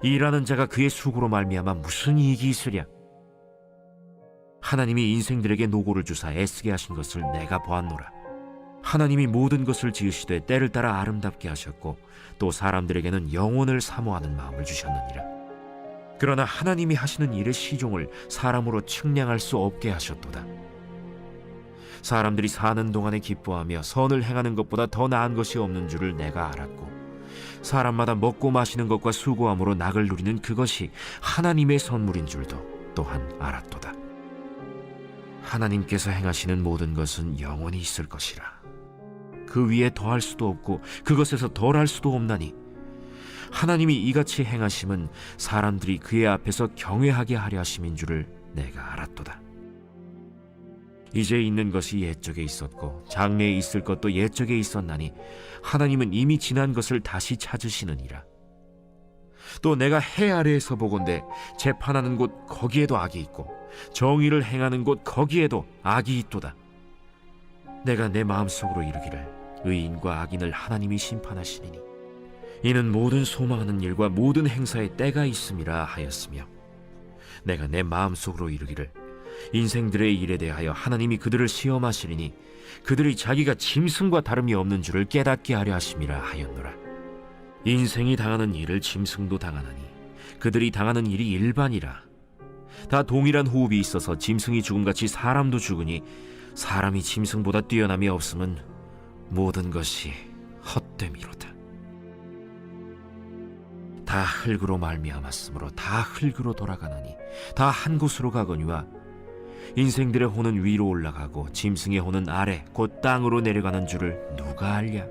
일하는 자가 그의 수고로 말미암아 무슨 이익이 있으랴. 하나님이 인생들에게 노고를 주사 애쓰게 하신 것을 내가 보았노라. 하나님이 모든 것을 지으시되 때를 따라 아름답게 하셨고 또 사람들에게는 영혼을 사모하는 마음을 주셨느니라. 그러나 하나님이 하시는 일의 시종을 사람으로 측량할 수 없게 하셨도다. 사람들이 사는 동안에 기뻐하며 선을 행하는 것보다 더 나은 것이 없는 줄을 내가 알았고 사람마다 먹고 마시는 것과 수고함으로 낙을 누리는 그것이 하나님의 선물인 줄도 또한 알았도다. 하나님께서 행하시는 모든 것은 영원히 있을 것이라. 그 위에 더할 수도 없고 그것에서 덜할 수도 없나니 하나님이 이같이 행하심은 사람들이 그의 앞에서 경외하게 하려 하심인 줄을 내가 알았도다. 이제 있는 것이 옛적에 있었고 장래에 있을 것도 옛적에 있었나니 하나님은 이미 지난 것을 다시 찾으시느니라. 또 내가 해 아래에서 보건대 재판하는 곳 거기에도 악이 있고 정의를 행하는 곳 거기에도 악이 있도다. 내가 내 마음속으로 이르기를 의인과 악인을 하나님이 심판하시리니 이는 모든 소망하는 일과 모든 행사에 때가 있음이라 하였으며 내가 내 마음속으로 이르기를 인생들의 일에 대하여 하나님이 그들을 시험하시리니 그들이 자기가 짐승과 다름이 없는 줄을 깨닫게 하려 하심이라 하였노라. 인생이 당하는 일을 짐승도 당하나니 그들이 당하는 일이 일반이라. 다 동일한 호흡이 있어서 짐승이 죽음같이 사람도 죽으니 사람이 짐승보다 뛰어남이 없음은 모든 것이 헛됨이로다. 다 흙으로 말미암았으므로 다 흙으로 돌아가나니 다 한 곳으로 가거니와 인생들의 혼은 위로 올라가고 짐승의 혼은 아래 곧 땅으로 내려가는 줄을 누가 알랴.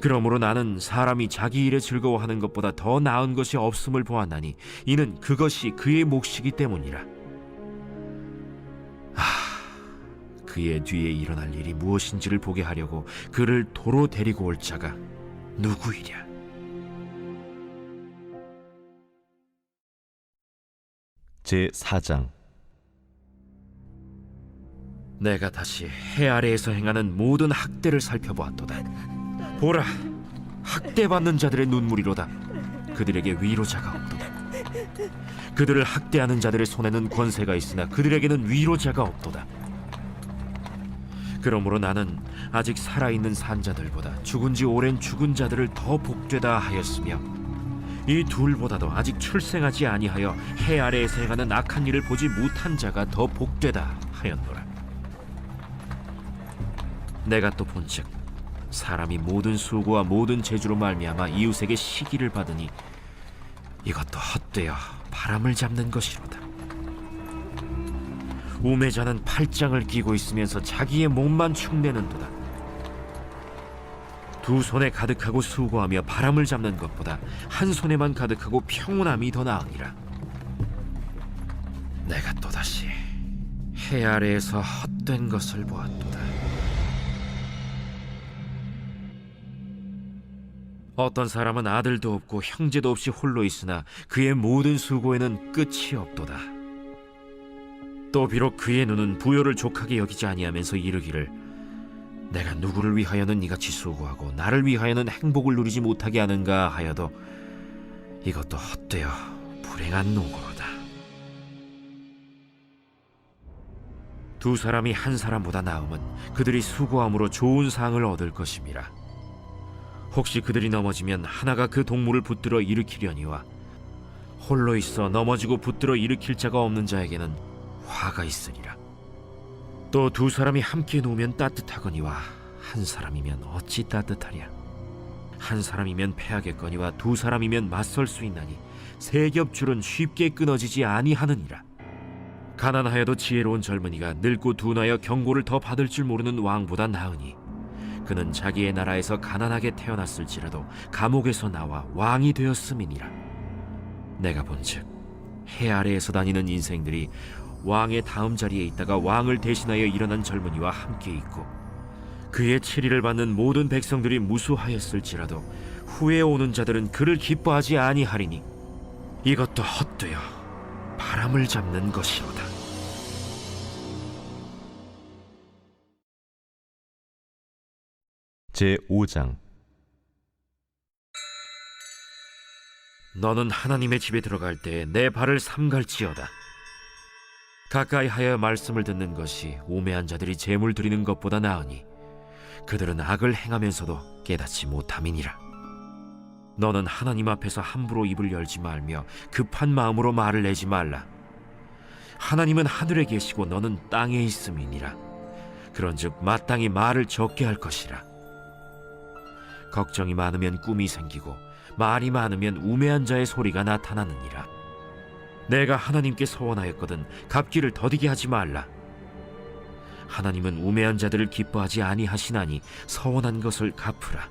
그러므로 나는 사람이 자기 일에 즐거워하는 것보다 더 나은 것이 없음을 보았나니 이는 그것이 그의 몫이기 때문이라. 그의 뒤에 일어날 일이 무엇인지를 보게 하려고 그를 도로 데리고 올 자가 누구이랴. 제4장. 내가 다시 해 아래에서 행하는 모든 학대를 살펴보았도다. 보라, 학대받는 자들의 눈물이로다. 그들에게 위로자가 없도다. 그들을 학대하는 자들의 손에는 권세가 있으나 그들에게는 위로자가 없도다. 그러므로 나는 아직 살아있는 산자들보다 죽은 지 오랜 죽은 자들을 더 복되다 하였으며 이 둘보다도 아직 출생하지 아니하여 해 아래에서 행하는 악한 일을 보지 못한 자가 더 복되다 하였노라. 내가 또 본즉 사람이 모든 수고와 모든 재주로 말미암아 이웃에게 시기를 받으니 이것도 헛되어 바람을 잡는 것이로다. 우매자는 팔짱을 끼고 있으면서 자기의 몸만 축내는도다. 두 손에 가득하고 수고하며 바람을 잡는 것보다 한 손에만 가득하고 평온함이 더 나으니라. 내가 또다시 해 아래에서 헛된 것을 보았도다. 어떤 사람은 아들도 없고 형제도 없이 홀로 있으나 그의 모든 수고에는 끝이 없도다. 또 비록 그의 눈은 부요를 족하게 여기지 아니하면서 이르기를 내가 누구를 위하여는 이같이 수고하고 나를 위하여는 행복을 누리지 못하게 하는가 하여도 이것도 헛되어 불행한 노고로다. 두 사람이 한 사람보다 나음은 그들이 수고함으로 좋은 상을 얻을 것임이라. 혹시 그들이 넘어지면 하나가 그 동물을 붙들어 일으키려니와 홀로 있어 넘어지고 붙들어 일으킬 자가 없는 자에게는 화가 있으리라. 또 두 사람이 함께 놓으면 따뜻하거니와 한 사람이면 어찌 따뜻하랴. 한 사람이면 패하겠거니와 두 사람이면 맞설 수 있나니 세 겹줄은 쉽게 끊어지지 아니하느니라. 가난하여도 지혜로운 젊은이가 늙고 둔하여 경고를 더 받을 줄 모르는 왕보다 나으니 그는 자기의 나라에서 가난하게 태어났을지라도 감옥에서 나와 왕이 되었음이니라. 내가 본즉 해 아래에서 다니는 인생들이 왕의 다음 자리에 있다가 왕을 대신하여 일어난 젊은이와 함께 있고 그의 치리를 받는 모든 백성들이 무수하였을지라도 후에 오는 자들은 그를 기뻐하지 아니하리니 이것도 헛되어 바람을 잡는 것이로다. 제5장. 너는 하나님의 집에 들어갈 때 내 발을 삼갈지어다. 가까이 하여 말씀을 듣는 것이 우매한 자들이 제물 드리는 것보다 나으니 그들은 악을 행하면서도 깨닫지 못함이니라. 너는 하나님 앞에서 함부로 입을 열지 말며 급한 마음으로 말을 내지 말라. 하나님은 하늘에 계시고 너는 땅에 있음이니라. 그런즉 마땅히 말을 적게 할 것이라. 걱정이 많으면 꿈이 생기고 말이 많으면 우매한 자의 소리가 나타나느니라. 내가 하나님께 서원하였거든 갚기를 더디게 하지 말라. 하나님은 우매한 자들을 기뻐하지 아니하시나니 서원한 것을 갚으라.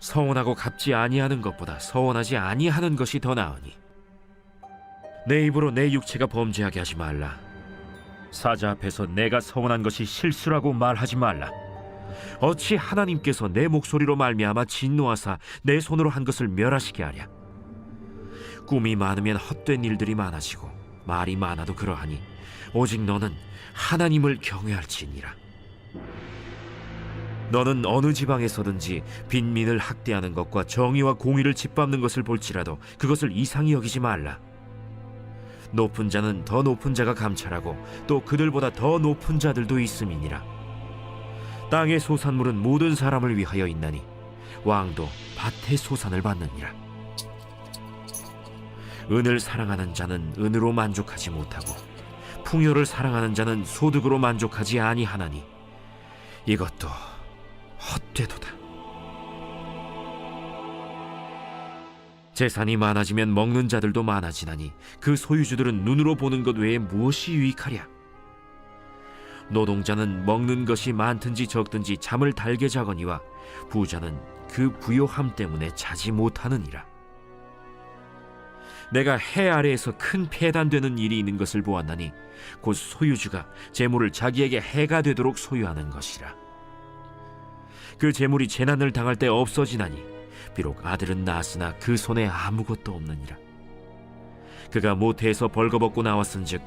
서원하고 갚지 아니하는 것보다 서원하지 아니하는 것이 더 나으니 내 입으로 내 육체가 범죄하게 하지 말라. 사자 앞에서 내가 서원한 것이 실수라고 말하지 말라. 어찌 하나님께서 내 목소리로 말미암아 진노하사 내 손으로 한 것을 멸하시게 하랴. 꿈이 많으면 헛된 일들이 많아지고 말이 많아도 그러하니 오직 너는 하나님을 경외할지니라. 너는 어느 지방에서든지 빈민을 학대하는 것과 정의와 공의를 짓밟는 것을 볼지라도 그것을 이상히 여기지 말라. 높은 자는 더 높은 자가 감찰하고 또 그들보다 더 높은 자들도 있음이니라. 땅의 소산물은 모든 사람을 위하여 있나니 왕도 밭의 소산을 받느니라. 은을 사랑하는 자는 은으로 만족하지 못하고 풍요를 사랑하는 자는 소득으로 만족하지 아니하나니 이것도 헛되도다. 재산이 많아지면 먹는 자들도 많아지나니 그 소유주들은 눈으로 보는 것 외에 무엇이 유익하랴. 노동자는 먹는 것이 많든지 적든지 잠을 달게 자거니와 부자는 그 부요함 때문에 자지 못하느니라. 내가 해 아래에서 큰 폐단되는 일이 있는 것을 보았나니 곧 소유주가 재물을 자기에게 해가 되도록 소유하는 것이라. 그 재물이 재난을 당할 때 없어지나니 비록 아들은 낳았으나 그 손에 아무것도 없느니라. 그가 모태에서 벌거벗고 나왔은즉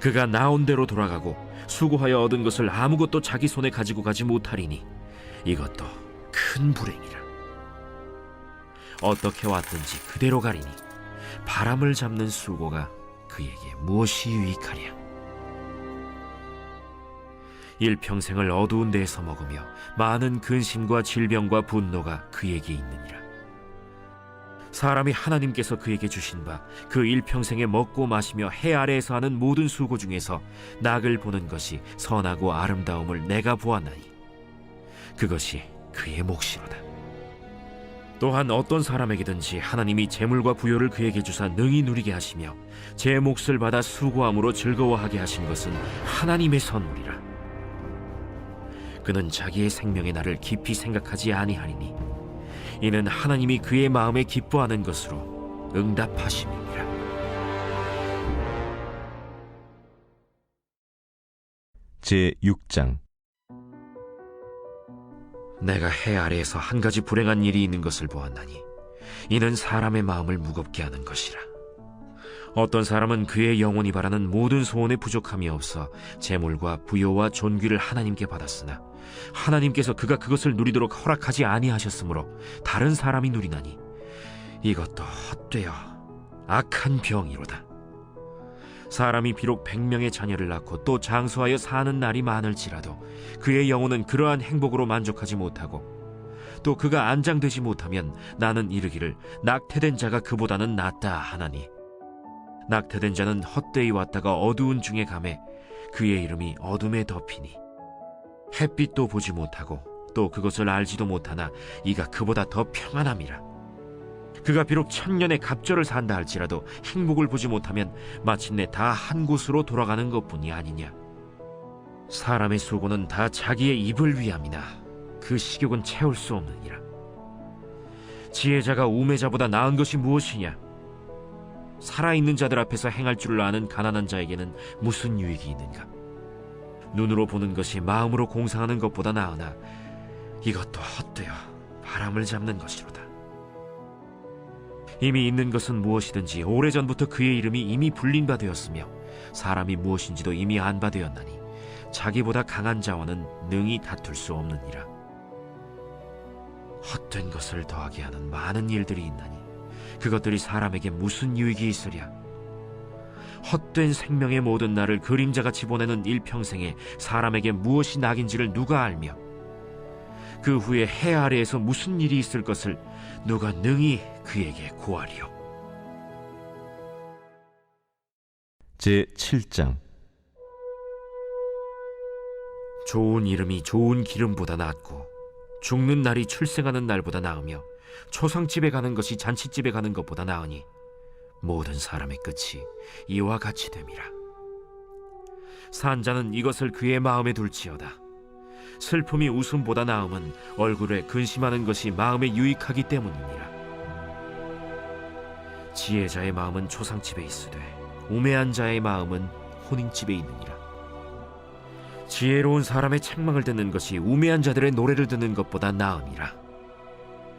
그가 나온 대로 돌아가고 수고하여 얻은 것을 아무것도 자기 손에 가지고 가지 못하리니 이것도 큰 불행이라. 어떻게 왔든지 그대로 가리니 바람을 잡는 수고가 그에게 무엇이 유익하랴. 일평생을 어두운 데에서 먹으며 많은 근심과 질병과 분노가 그에게 있느니라. 사람이 하나님께서 그에게 주신 바 그 일평생에 먹고 마시며 해 아래에서 하는 모든 수고 중에서 낙을 보는 것이 선하고 아름다움을 내가 보았나니 그것이 그의 몫이로다. 또한 어떤 사람에게든지 하나님이 재물과 부요를 그에게 주사 능히 누리게 하시며 제 몫을 받아 수고함으로 즐거워하게 하신 것은 하나님의 선물이라. 그는 자기의 생명의 날을 깊이 생각하지 아니하리니 이는 하나님이 그의 마음에 기뻐하는 것으로 응답하심이니라. 제6장. 내가 해 아래에서 한 가지 불행한 일이 있는 것을 보았나니 이는 사람의 마음을 무겁게 하는 것이라. 어떤 사람은 그의 영혼이 바라는 모든 소원에 부족함이 없어 재물과 부요와 존귀를 하나님께 받았으나 하나님께서 그가 그것을 누리도록 허락하지 아니하셨으므로 다른 사람이 누리나니 이것도 헛되어 악한 병이로다. 사람이 비록 100명의 자녀를 낳고 또 장수하여 사는 날이 많을지라도 그의 영혼은 그러한 행복으로 만족하지 못하고 또 그가 안장되지 못하면 나는 이르기를 낙태된 자가 그보다는 낫다 하나니 낙태된 자는 헛되이 왔다가 어두운 중에 가매 그의 이름이 어둠에 덮이니 햇빛도 보지 못하고 또 그것을 알지도 못하나 이가 그보다 더 평안함이라. 그가 비록 1000년의 갑절을 산다 할지라도 행복을 보지 못하면 마침내 다 한 곳으로 돌아가는 것뿐이 아니냐. 사람의 수고는 다 자기의 입을 위함이나 그 식욕은 채울 수 없느니라. 지혜자가 우매자보다 나은 것이 무엇이냐. 살아있는 자들 앞에서 행할 줄을 아는 가난한 자에게는 무슨 유익이 있는가. 눈으로 보는 것이 마음으로 공상하는 것보다 나으나 이것도 헛되어 바람을 잡는 것이로다. 이미 있는 것은 무엇이든지 오래전부터 그의 이름이 이미 불린 바 되었으며 사람이 무엇인지도 이미 안 바 되었나니 자기보다 강한 자와는 능히 다툴 수 없느니라. 헛된 것을 더하게 하는 많은 일들이 있나니 그것들이 사람에게 무슨 유익이 있으랴. 헛된 생명의 모든 날을 그림자같이 보내는 일평생에 사람에게 무엇이 낙인지를 누가 알며 그 후에 해 아래에서 무슨 일이 있을 것을 누가 능히 그에게 고하리요. 제7장. 좋은 이름이 좋은 기름보다 낫고 죽는 날이 출생하는 날보다 나으며 초상집에 가는 것이 잔치집에 가는 것보다 나으니 모든 사람의 끝이 이와 같이 됨이라. 산자는 이것을 그의 마음에 둘지어다. 슬픔이 웃음보다 나음은 얼굴에 근심하는 것이 마음에 유익하기 때문이니라. 지혜자의 마음은 초상집에 있으되 우매한 자의 마음은 혼인집에 있느니라. 지혜로운 사람의 책망을 듣는 것이 우매한 자들의 노래를 듣는 것보다 나음이라.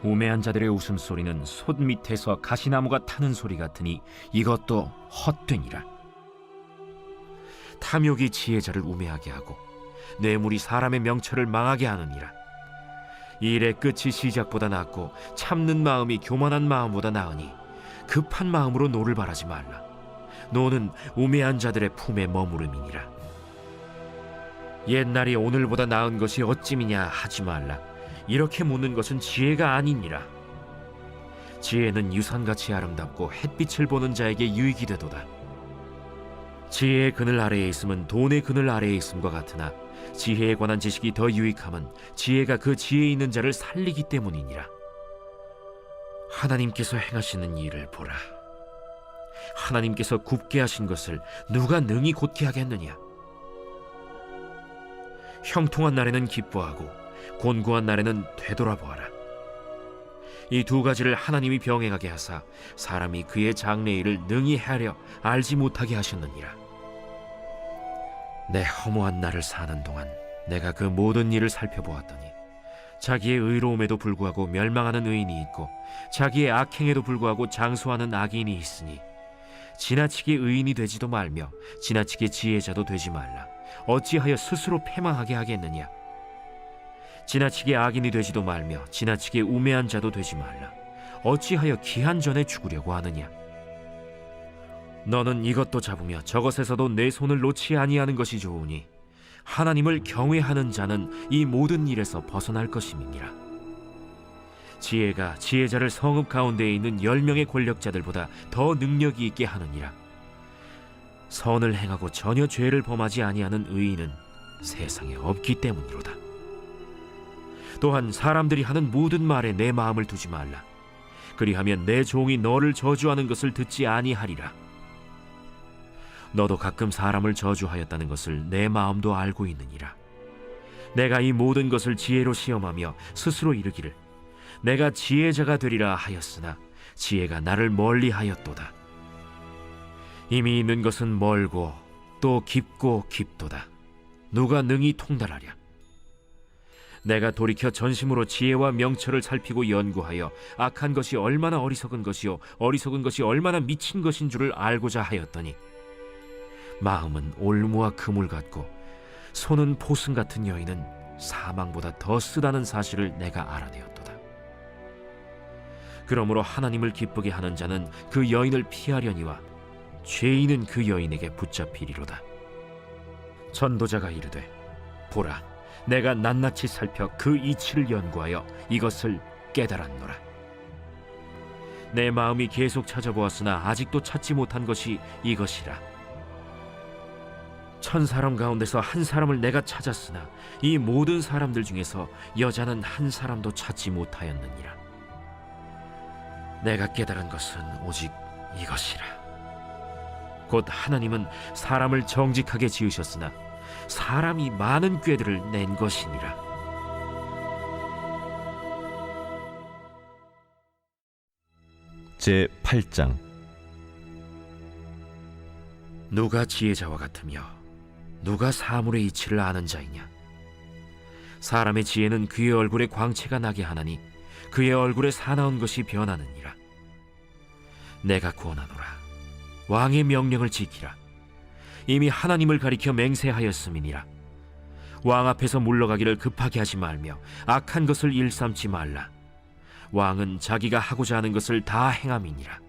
우매한 자들의 웃음소리는 솥 밑에서 가시나무가 타는 소리 같으니 이것도 헛되니라. 탐욕이 지혜자를 우매하게 하고 뇌물이 사람의 명철을 망하게 하느니라. 일의 끝이 시작보다 낫고 참는 마음이 교만한 마음보다 나으니 급한 마음으로 노를 바라지 말라. 노는 우매한 자들의 품에 머무름이니라. 옛날이 오늘보다 나은 것이 어찌미냐 하지 말라. 이렇게 묻는 것은 지혜가 아니니라. 지혜는 유산같이 아름답고 햇빛을 보는 자에게 유익이 되도다. 지혜의 그늘 아래에 있음은 돈의 그늘 아래에 있음과 같으나 지혜에 관한 지식이 더 유익함은 지혜가 그 지혜 있는 자를 살리기 때문이니라. 하나님께서 행하시는 일을 보라. 하나님께서 굽게 하신 것을 누가 능히 곧게 하겠느냐. 형통한 날에는 기뻐하고 곤고한 날에는 되돌아보아라. 이 두 가지를 하나님이 병행하게 하사 사람이 그의 장래일을 능히 헤아려 알지 못하게 하셨느니라. 내 허무한 날을 사는 동안 내가 그 모든 일을 살펴보았더니 자기의 의로움에도 불구하고 멸망하는 의인이 있고 자기의 악행에도 불구하고 장수하는 악인이 있으니 지나치게 의인이 되지도 말며 지나치게 지혜자도 되지 말라. 어찌하여 스스로 패망하게 하겠느냐. 지나치게 악인이 되지도 말며 지나치게 우매한 자도 되지 말라. 어찌하여 기한 전에 죽으려고 하느냐. 너는 이것도 잡으며 저것에서도 내 손을 놓지 아니하는 것이 좋으니 하나님을 경외하는 자는 이 모든 일에서 벗어날 것임이니라. 지혜가 지혜자를 성읍 가운데에 있는 10명의 권력자들보다 더 능력이 있게 하느니라. 선을 행하고 전혀 죄를 범하지 아니하는 의인은 세상에 없기 때문이로다. 또한 사람들이 하는 모든 말에 내 마음을 두지 말라. 그리하면 내 종이 너를 저주하는 것을 듣지 아니하리라. 너도 가끔 사람을 저주하였다는 것을 내 마음도 알고 있느니라. 내가 이 모든 것을 지혜로 시험하며 스스로 이르기를 내가 지혜자가 되리라 하였으나 지혜가 나를 멀리하였도다. 이미 있는 것은 멀고 또 깊고 깊도다. 누가 능히 통달하랴. 내가 돌이켜 전심으로 지혜와 명철을 살피고 연구하여 악한 것이 얼마나 어리석은 것이요 어리석은 것이 얼마나 미친 것인 줄을 알고자 하였더니 마음은 올무와 그물 같고 손은 포승 같은 여인은 사망보다 더 쓰다는 사실을 내가 알아내었도다. 그러므로 하나님을 기쁘게 하는 자는 그 여인을 피하려니와 죄인은 그 여인에게 붙잡히리로다. 전도자가 이르되 보라, 내가 낱낱이 살펴 그 이치를 연구하여 이것을 깨달았노라. 내 마음이 계속 찾아보았으나 아직도 찾지 못한 것이 이것이라. 1000사람 가운데서 한 사람을 내가 찾았으나 이 모든 사람들 중에서 여자는 한 사람도 찾지 못하였느니라. 내가 깨달은 것은 오직 이것이라. 곧 하나님은 사람을 정직하게 지으셨으나 사람이 많은 꾀들을 낸 것이니라. 제 8장. 누가 지혜자와 같으며 누가 사물의 이치를 아는 자이냐? 사람의 지혜는 그의 얼굴에 광채가 나게 하나니 그의 얼굴에 사나운 것이 변하느니라. 내가 구원하노라. 왕의 명령을 지키라. 이미 하나님을 가리켜 맹세하였음이니라. 왕 앞에서 물러가기를 급하게 하지 말며 악한 것을 일삼지 말라. 왕은 자기가 하고자 하는 것을 다 행함이니라.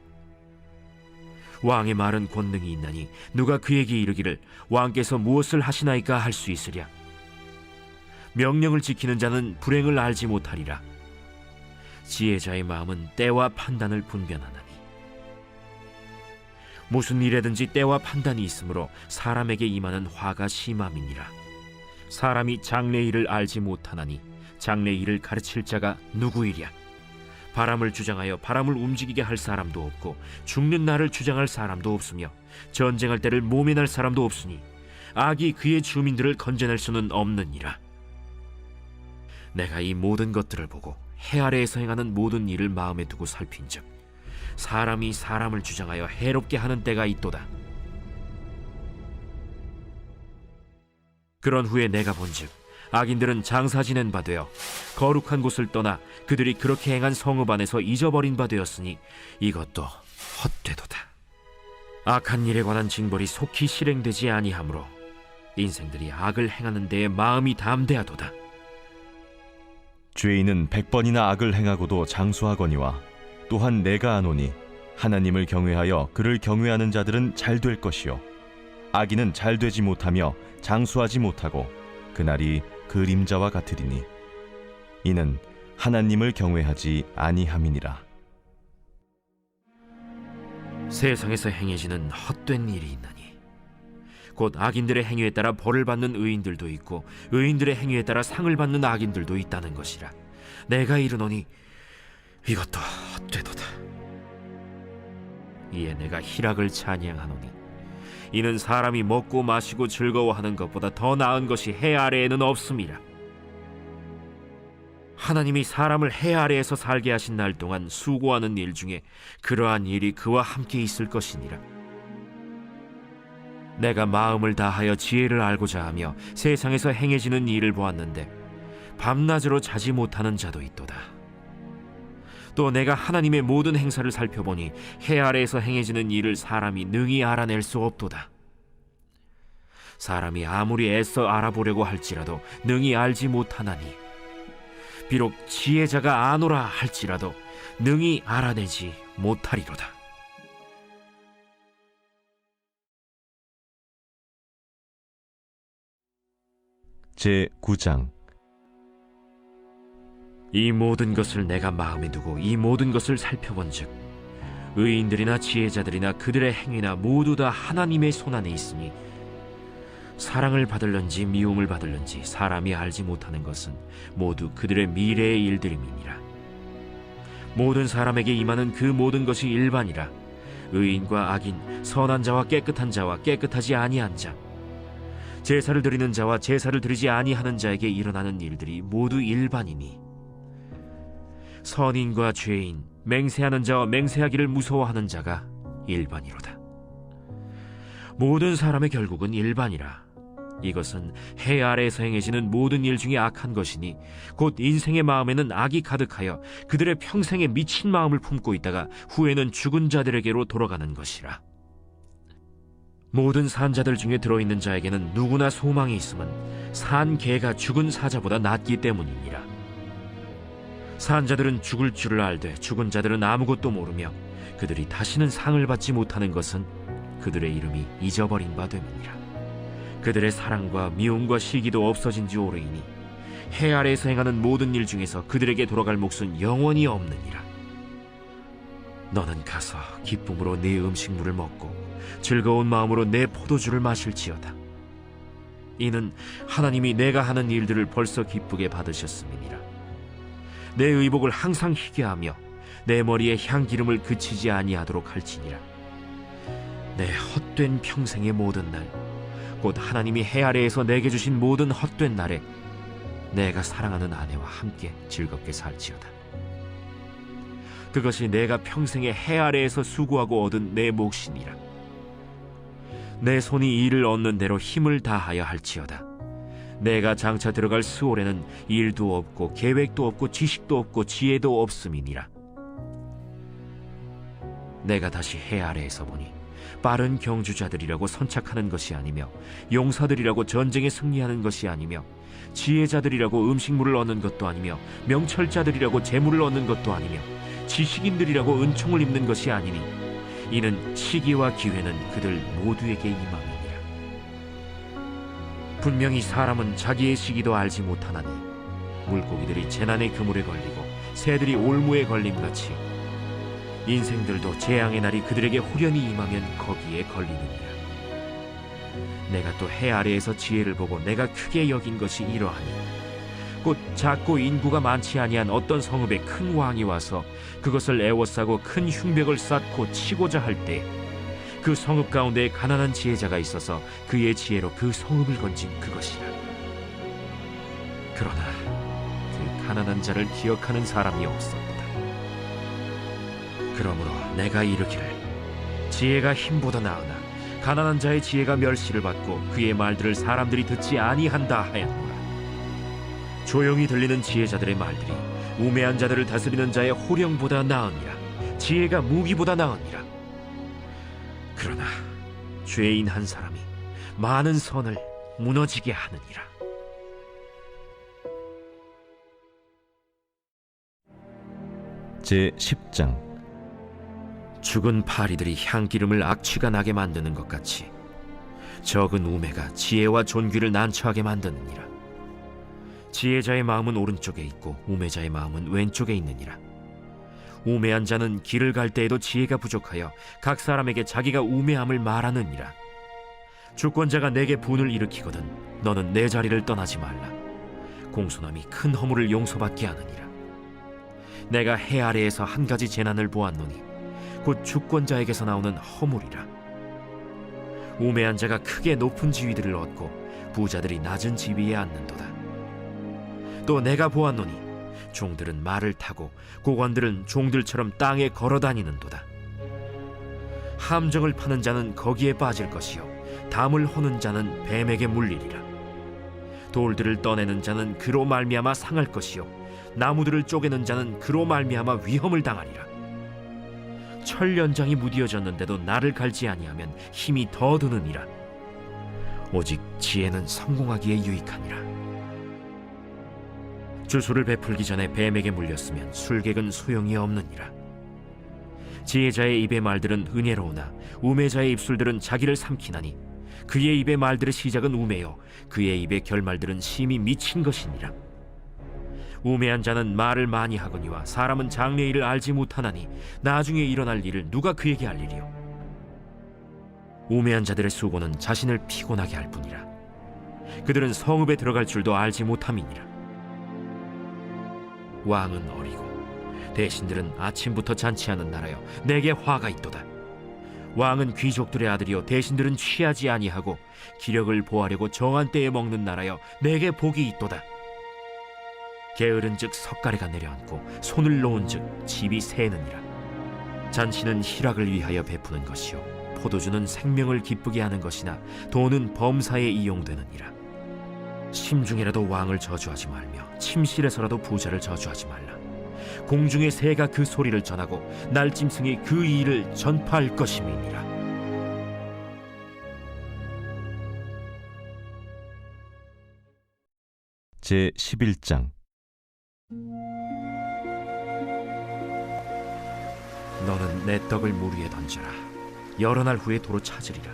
왕의 말은 권능이 있나니 누가 그에게 이르기를 왕께서 무엇을 하시나이까 할 수 있으랴. 명령을 지키는 자는 불행을 알지 못하리라. 지혜자의 마음은 때와 판단을 분별하나니 무슨 일에든지 때와 판단이 있으므로 사람에게 임하는 화가 심함이니라. 사람이 장래 일을 알지 못하나니 장래 일을 가르칠 자가 누구이랴. 바람을 주장하여 바람을 움직이게 할 사람도 없고 죽는 날을 주장할 사람도 없으며 전쟁할 때를 모면할 사람도 없으니 악이 그의 주민들을 건져낼 수는 없느니라. 내가 이 모든 것들을 보고 해 아래에서 행하는 모든 일을 마음에 두고 살핀즉 사람이 사람을 주장하여 해롭게 하는 때가 있도다. 그런 후에 내가 본즉 악인들은 장사 지낸 바 되어 거룩한 곳을 떠나 그들이 그렇게 행한 성읍 안에서 잊어버린 바 되었으니 이것도 헛되도다. 악한 일에 관한 징벌이 속히 실행되지 아니하므로 인생들이 악을 행하는 데에 마음이 담대하도다. 죄인은 100번이나 악을 행하고도 장수하거니와 또한 내가 아노니 하나님을 경외하여 그를 경외하는 자들은 잘 될 것이요 악인은 잘 되지 못하며 장수하지 못하고 그날이 그림자와 같으리니 이는 하나님을 경외하지 아니함이니라. 세상에서 행해지는 헛된 일이 있나니 곧 악인들의 행위에 따라 벌을 받는 의인들도 있고 의인들의 행위에 따라 상을 받는 악인들도 있다는 것이라. 내가 이르노니 이것도 헛되도다. 이에 내가 희락을 찬양하노니 이는 사람이 먹고 마시고 즐거워하는 것보다 더 나은 것이 해 아래에는 없음이라. 하나님이 사람을 해 아래에서 살게 하신 날 동안 수고하는 일 중에 그러한 일이 그와 함께 있을 것이니라. 내가 마음을 다하여 지혜를 알고자 하며 세상에서 행해지는 일을 보았는데 밤낮으로 자지 못하는 자도 있도다. 또 내가 하나님의 모든 행사를 살펴보니 해 아래에서 행해지는 일을 사람이 능히 알아낼 수 없도다. 사람이 아무리 애써 알아보려고 할지라도 능히 알지 못하나니 비록 지혜자가 아노라 할지라도 능히 알아내지 못하리로다. 제9장. 이 모든 것을 내가 마음에 두고 이 모든 것을 살펴본즉 의인들이나 지혜자들이나 그들의 행위나 모두 다 하나님의 손안에 있으니 사랑을 받을런지 미움을 받을런지 사람이 알지 못하는 것은 모두 그들의 미래의 일들임이니라. 모든 사람에게 임하는 그 모든 것이 일반이라. 의인과 악인, 선한 자와 깨끗한 자와 깨끗하지 아니한 자, 제사를 드리는 자와 제사를 드리지 아니하는 자에게 일어나는 일들이 모두 일반이니 선인과 죄인, 맹세하는 자와 맹세하기를 무서워하는 자가 일반이로다. 모든 사람의 결국은 일반이라. 이것은 해 아래에서 행해지는 모든 일 중에 악한 것이니 곧 인생의 마음에는 악이 가득하여 그들의 평생에 미친 마음을 품고 있다가 후에는 죽은 자들에게로 돌아가는 것이라. 모든 산자들 중에 들어있는 자에게는 누구나 소망이 있음은 산 개가 죽은 사자보다 낫기 때문이니라. 산자들은 죽을 줄을 알되 죽은 자들은 아무것도 모르며 그들이 다시는 상을 받지 못하는 것은 그들의 이름이 잊어버린 바 됨이니라. 그들의 사랑과 미움과 시기도 없어진 지 오래이니 해 아래에서 행하는 모든 일 중에서 그들에게 돌아갈 몫은 영원히 없느니라. 너는 가서 기쁨으로 네 음식물을 먹고 즐거운 마음으로 내 포도주를 마실지어다. 이는 하나님이 내가 하는 일들을 벌써 기쁘게 받으셨음이니라. 내 의복을 항상 희게 하며 내 머리에 향기름을 그치지 아니하도록 할지니라. 내 헛된 평생의 모든 날, 곧 하나님이 해 아래에서 내게 주신 모든 헛된 날에 내가 사랑하는 아내와 함께 즐겁게 살지어다. 그것이 내가 평생에 해 아래에서 수고하고 얻은 내 몫이니라. 내 손이 일을 얻는 대로 힘을 다하여 할지어다. 내가 장차 들어갈 스올에는 일도 없고 계획도 없고 지식도 없고 지혜도 없음이니라. 내가 다시 해 아래에서 보니 빠른 경주자들이라고 선착하는 것이 아니며 용사들이라고 전쟁에 승리하는 것이 아니며 지혜자들이라고 음식물을 얻는 것도 아니며 명철자들이라고 재물을 얻는 것도 아니며 지식인들이라고 은총을 입는 것이 아니니 이는 시기와 기회는 그들 모두에게 임함이니라. 분명히 사람은 자기의 시기도 알지 못하나니 물고기들이 재난의 그물에 걸리고 새들이 올무에 걸림같이 인생들도 재앙의 날이 그들에게 후련히 임하면 거기에 걸리느니라. 내가 또 해 아래에서 지혜를 보고 내가 크게 여긴 것이 이러하니 곧 작고 인구가 많지 아니한 어떤 성읍에 큰 왕이 와서 그것을 애워싸고 큰 흉벽을 쌓고 치고자 할 때 그 성읍 가운데 가난한 지혜자가 있어서 그의 지혜로 그 성읍을 건진 그것이라. 그러나 그 가난한 자를 기억하는 사람이 없었다. 그러므로 내가 이르기를 지혜가 힘보다 나으나 가난한 자의 지혜가 멸시를 받고 그의 말들을 사람들이 듣지 아니한다 하였노라. 조용히 들리는 지혜자들의 말들이 우매한 자들을 다스리는 자의 호령보다 나으니라. 지혜가 무기보다 나으니라. 그러나 죄인 한 사람이 많은 선을 무너지게 하느니라. 제10장. 죽은 파리들이 향기름을 악취가 나게 만드는 것 같이 적은 우매가 지혜와 존귀를 난처하게 만드느니라. 지혜자의 마음은 오른쪽에 있고 우매자의 마음은 왼쪽에 있느니라. 우매한 자는 길을 갈 때에도 지혜가 부족하여 각 사람에게 자기가 우매함을 말하느니라. 주권자가 내게 분을 일으키거든 너는 내 자리를 떠나지 말라. 공손함이 큰 허물을 용서받게 하느니라. 내가 해 아래에서 한 가지 재난을 보았노니 곧 주권자에게서 나오는 허물이라. 우매한 자가 크게 높은 지위들을 얻고 부자들이 낮은 지위에 앉는도다. 또 내가 보았노니 종들은 말을 타고 고관들은 종들처럼 땅에 걸어다니는도다. 함정을 파는 자는 거기에 빠질 것이요 담을 허는 자는 뱀에게 물리리라. 돌들을 떠내는 자는 그로 말미암아 상할 것이요 나무들을 쪼개는 자는 그로 말미암아 위험을 당하리라. 철 연장이 무디어졌는데도 나를 갈지 아니하면 힘이 더 드느니라. 오직 지혜는 성공하기에 유익하니라. 주술을 베풀기 전에 뱀에게 물렸으면 술객은 소용이 없느니라. 지혜자의 입의 말들은 은혜로우나 우매자의 입술들은 자기를 삼키나니 그의 입의 말들의 시작은 우매요 그의 입의 결말들은 심히 미친 것이니라. 우매한 자는 말을 많이 하거니와 사람은 장래의 일을 알지 못하나니 나중에 일어날 일을 누가 그에게 알리리요. 우매한 자들의 수고는 자신을 피곤하게 할 뿐이라. 그들은 성읍에 들어갈 줄도 알지 못함이니라. 왕은 어리고 대신들은 아침부터 잔치하는 나라여 내게 화가 있도다. 왕은 귀족들의 아들이요 대신들은 취하지 아니하고 기력을 보하려고 정한 때에 먹는 나라여 내게 복이 있도다. 게으른즉 석가래가 내려앉고 손을 놓은즉 집이 새느니라. 잔치는 희락을 위하여 베푸는 것이요 포도주는 생명을 기쁘게 하는 것이나 돈은 범사에 이용되느니라. 심중에라도 왕을 저주하지 말며 침실에서라도 부자를 저주하지 말라. 공중의 새가 그 소리를 전하고 날짐승이 그 일을 전파할 것임이니라. 제 11장. 너는 내 떡을 물 위에 던져라. 여러 날 후에 도로 찾으리라.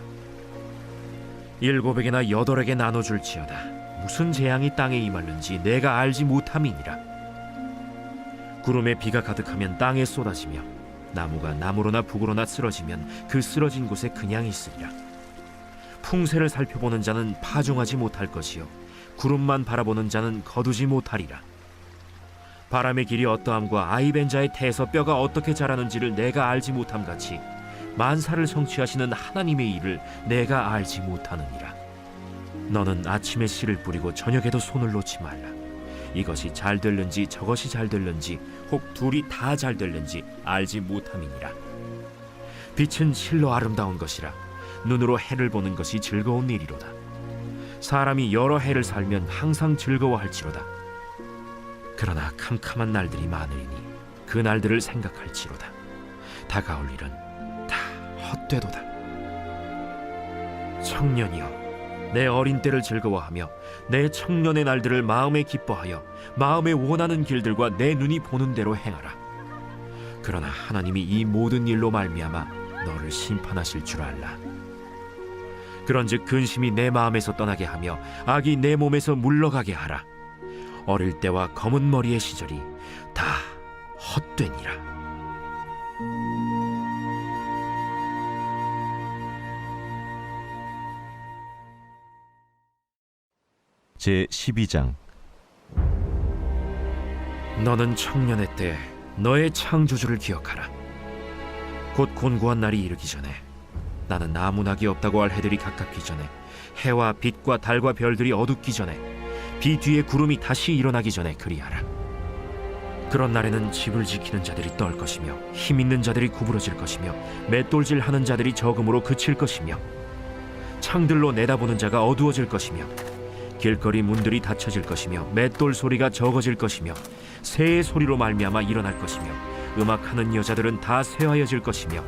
7에게나 8에게 나눠줄지어다. 무슨 재앙이 땅에 임하는지 내가 알지 못함이니라. 구름에 비가 가득하면 땅에 쏟아지며 나무가 나무로나 북으로나 쓰러지면 그 쓰러진 곳에 그냥 있으리라. 풍세를 살펴보는 자는 파종하지 못할 것이요 구름만 바라보는 자는 거두지 못하리라. 바람의 길이 어떠함과 아이벤 자의 태에서 뼈가 어떻게 자라는지를 내가 알지 못함같이 만사를 성취하시는 하나님의 일을 내가 알지 못하느니라. 너는 아침에 씨를 뿌리고 저녁에도 손을 놓지 말라. 이것이 잘 될는지 저것이 잘 될는지 혹 둘이 다 잘 될는지 알지 못함이니라. 빛은 실로 아름다운 것이라. 눈으로 해를 보는 것이 즐거운 일이로다. 사람이 여러 해를 살면 항상 즐거워할지로다. 그러나 캄캄한 날들이 많으리니 그 날들을 생각할지로다. 다가올 일은 다 헛되도다. 청년이여, 내 어린 때를 즐거워하며 내 청년의 날들을 마음에 기뻐하여 마음에 원하는 길들과 내 눈이 보는 대로 행하라. 그러나 하나님이 이 모든 일로 말미암아 너를 심판하실 줄 알라. 그런즉 근심이 내 마음에서 떠나게 하며 악이 내 몸에서 물러가게 하라. 어릴 때와 검은 머리의 시절이 다 헛되니라. 제 12장. 너는 청년의 때 너의 창조주를 기억하라. 곧 곤고한 날이 이르기 전에 나는 아무 낙이 없다고 할 해들이 가깝기 전에 해와 빛과 달과 별들이 어둡기 전에 비 뒤에 구름이 다시 일어나기 전에 그리하라. 그런 날에는 집을 지키는 자들이 떨 것이며 힘 있는 자들이 구부러질 것이며 맷돌질하는 자들이 적음으로 그칠 것이며 창들로 내다보는 자가 어두워질 것이며 길거리 문들이 닫혀질 것이며 맷돌 소리가 적어질 것이며 새의 소리로 말미암아 일어날 것이며 음악하는 여자들은 다 쇠하여질 것이며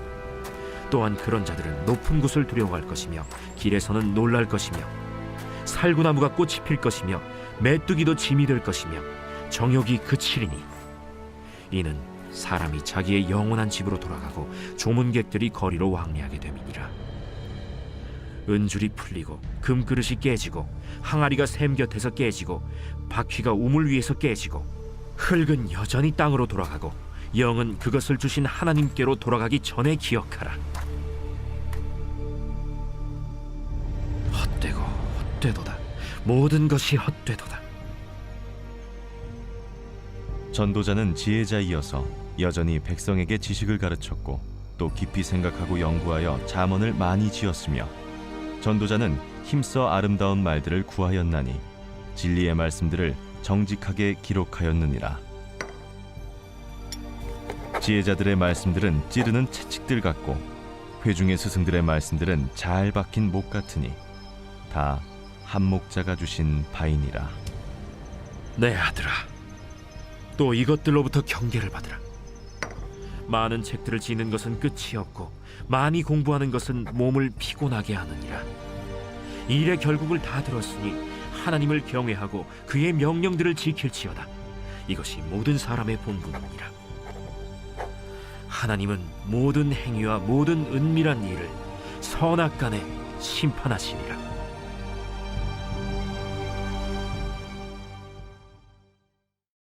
또한 그런 자들은 높은 곳을 두려워할 것이며 길에서는 놀랄 것이며 살구나무가 꽃이 필 것이며 메뚜기도 짐이 될 것이며 정욕이 그치리니 이는 사람이 자기의 영원한 집으로 돌아가고 조문객들이 거리로 왕래하게 됨이니라. 은줄이 풀리고 금그릇이 깨지고 항아리가 샘 곁에서 깨지고 바퀴가 우물 위에서 깨지고 흙은 여전히 땅으로 돌아가고 영은 그것을 주신 하나님께로 돌아가기 전에 기억하라. 헛되고 헛되도다. 모든 것이 헛되도다. 전도자는 지혜자이어서 여전히 백성에게 지식을 가르쳤고 또 깊이 생각하고 연구하여 잠언을 많이 지었으며 전도자는 힘써 아름다운 말들을 구하였나니 진리의 말씀들을 정직하게 기록하였느니라. 지혜자들의 말씀들은 찌르는 채찍들 같고 회중의 스승들의 말씀들은 잘 박힌 목 같으니 다 한 목자가 주신 바이니라. 내 아들아, 또 이것들로부터 경계를 받으라. 많은 책들을 지는 것은 끝이 없고 많이 공부하는 것은 몸을 피곤하게 하느니라. 일의 결국을 다 들었으니 하나님을 경외하고 그의 명령들을 지킬지어다. 이것이 모든 사람의 본분이니라. 하나님은 모든 행위와 모든 은밀한 일을 선악간에 심판하시니라.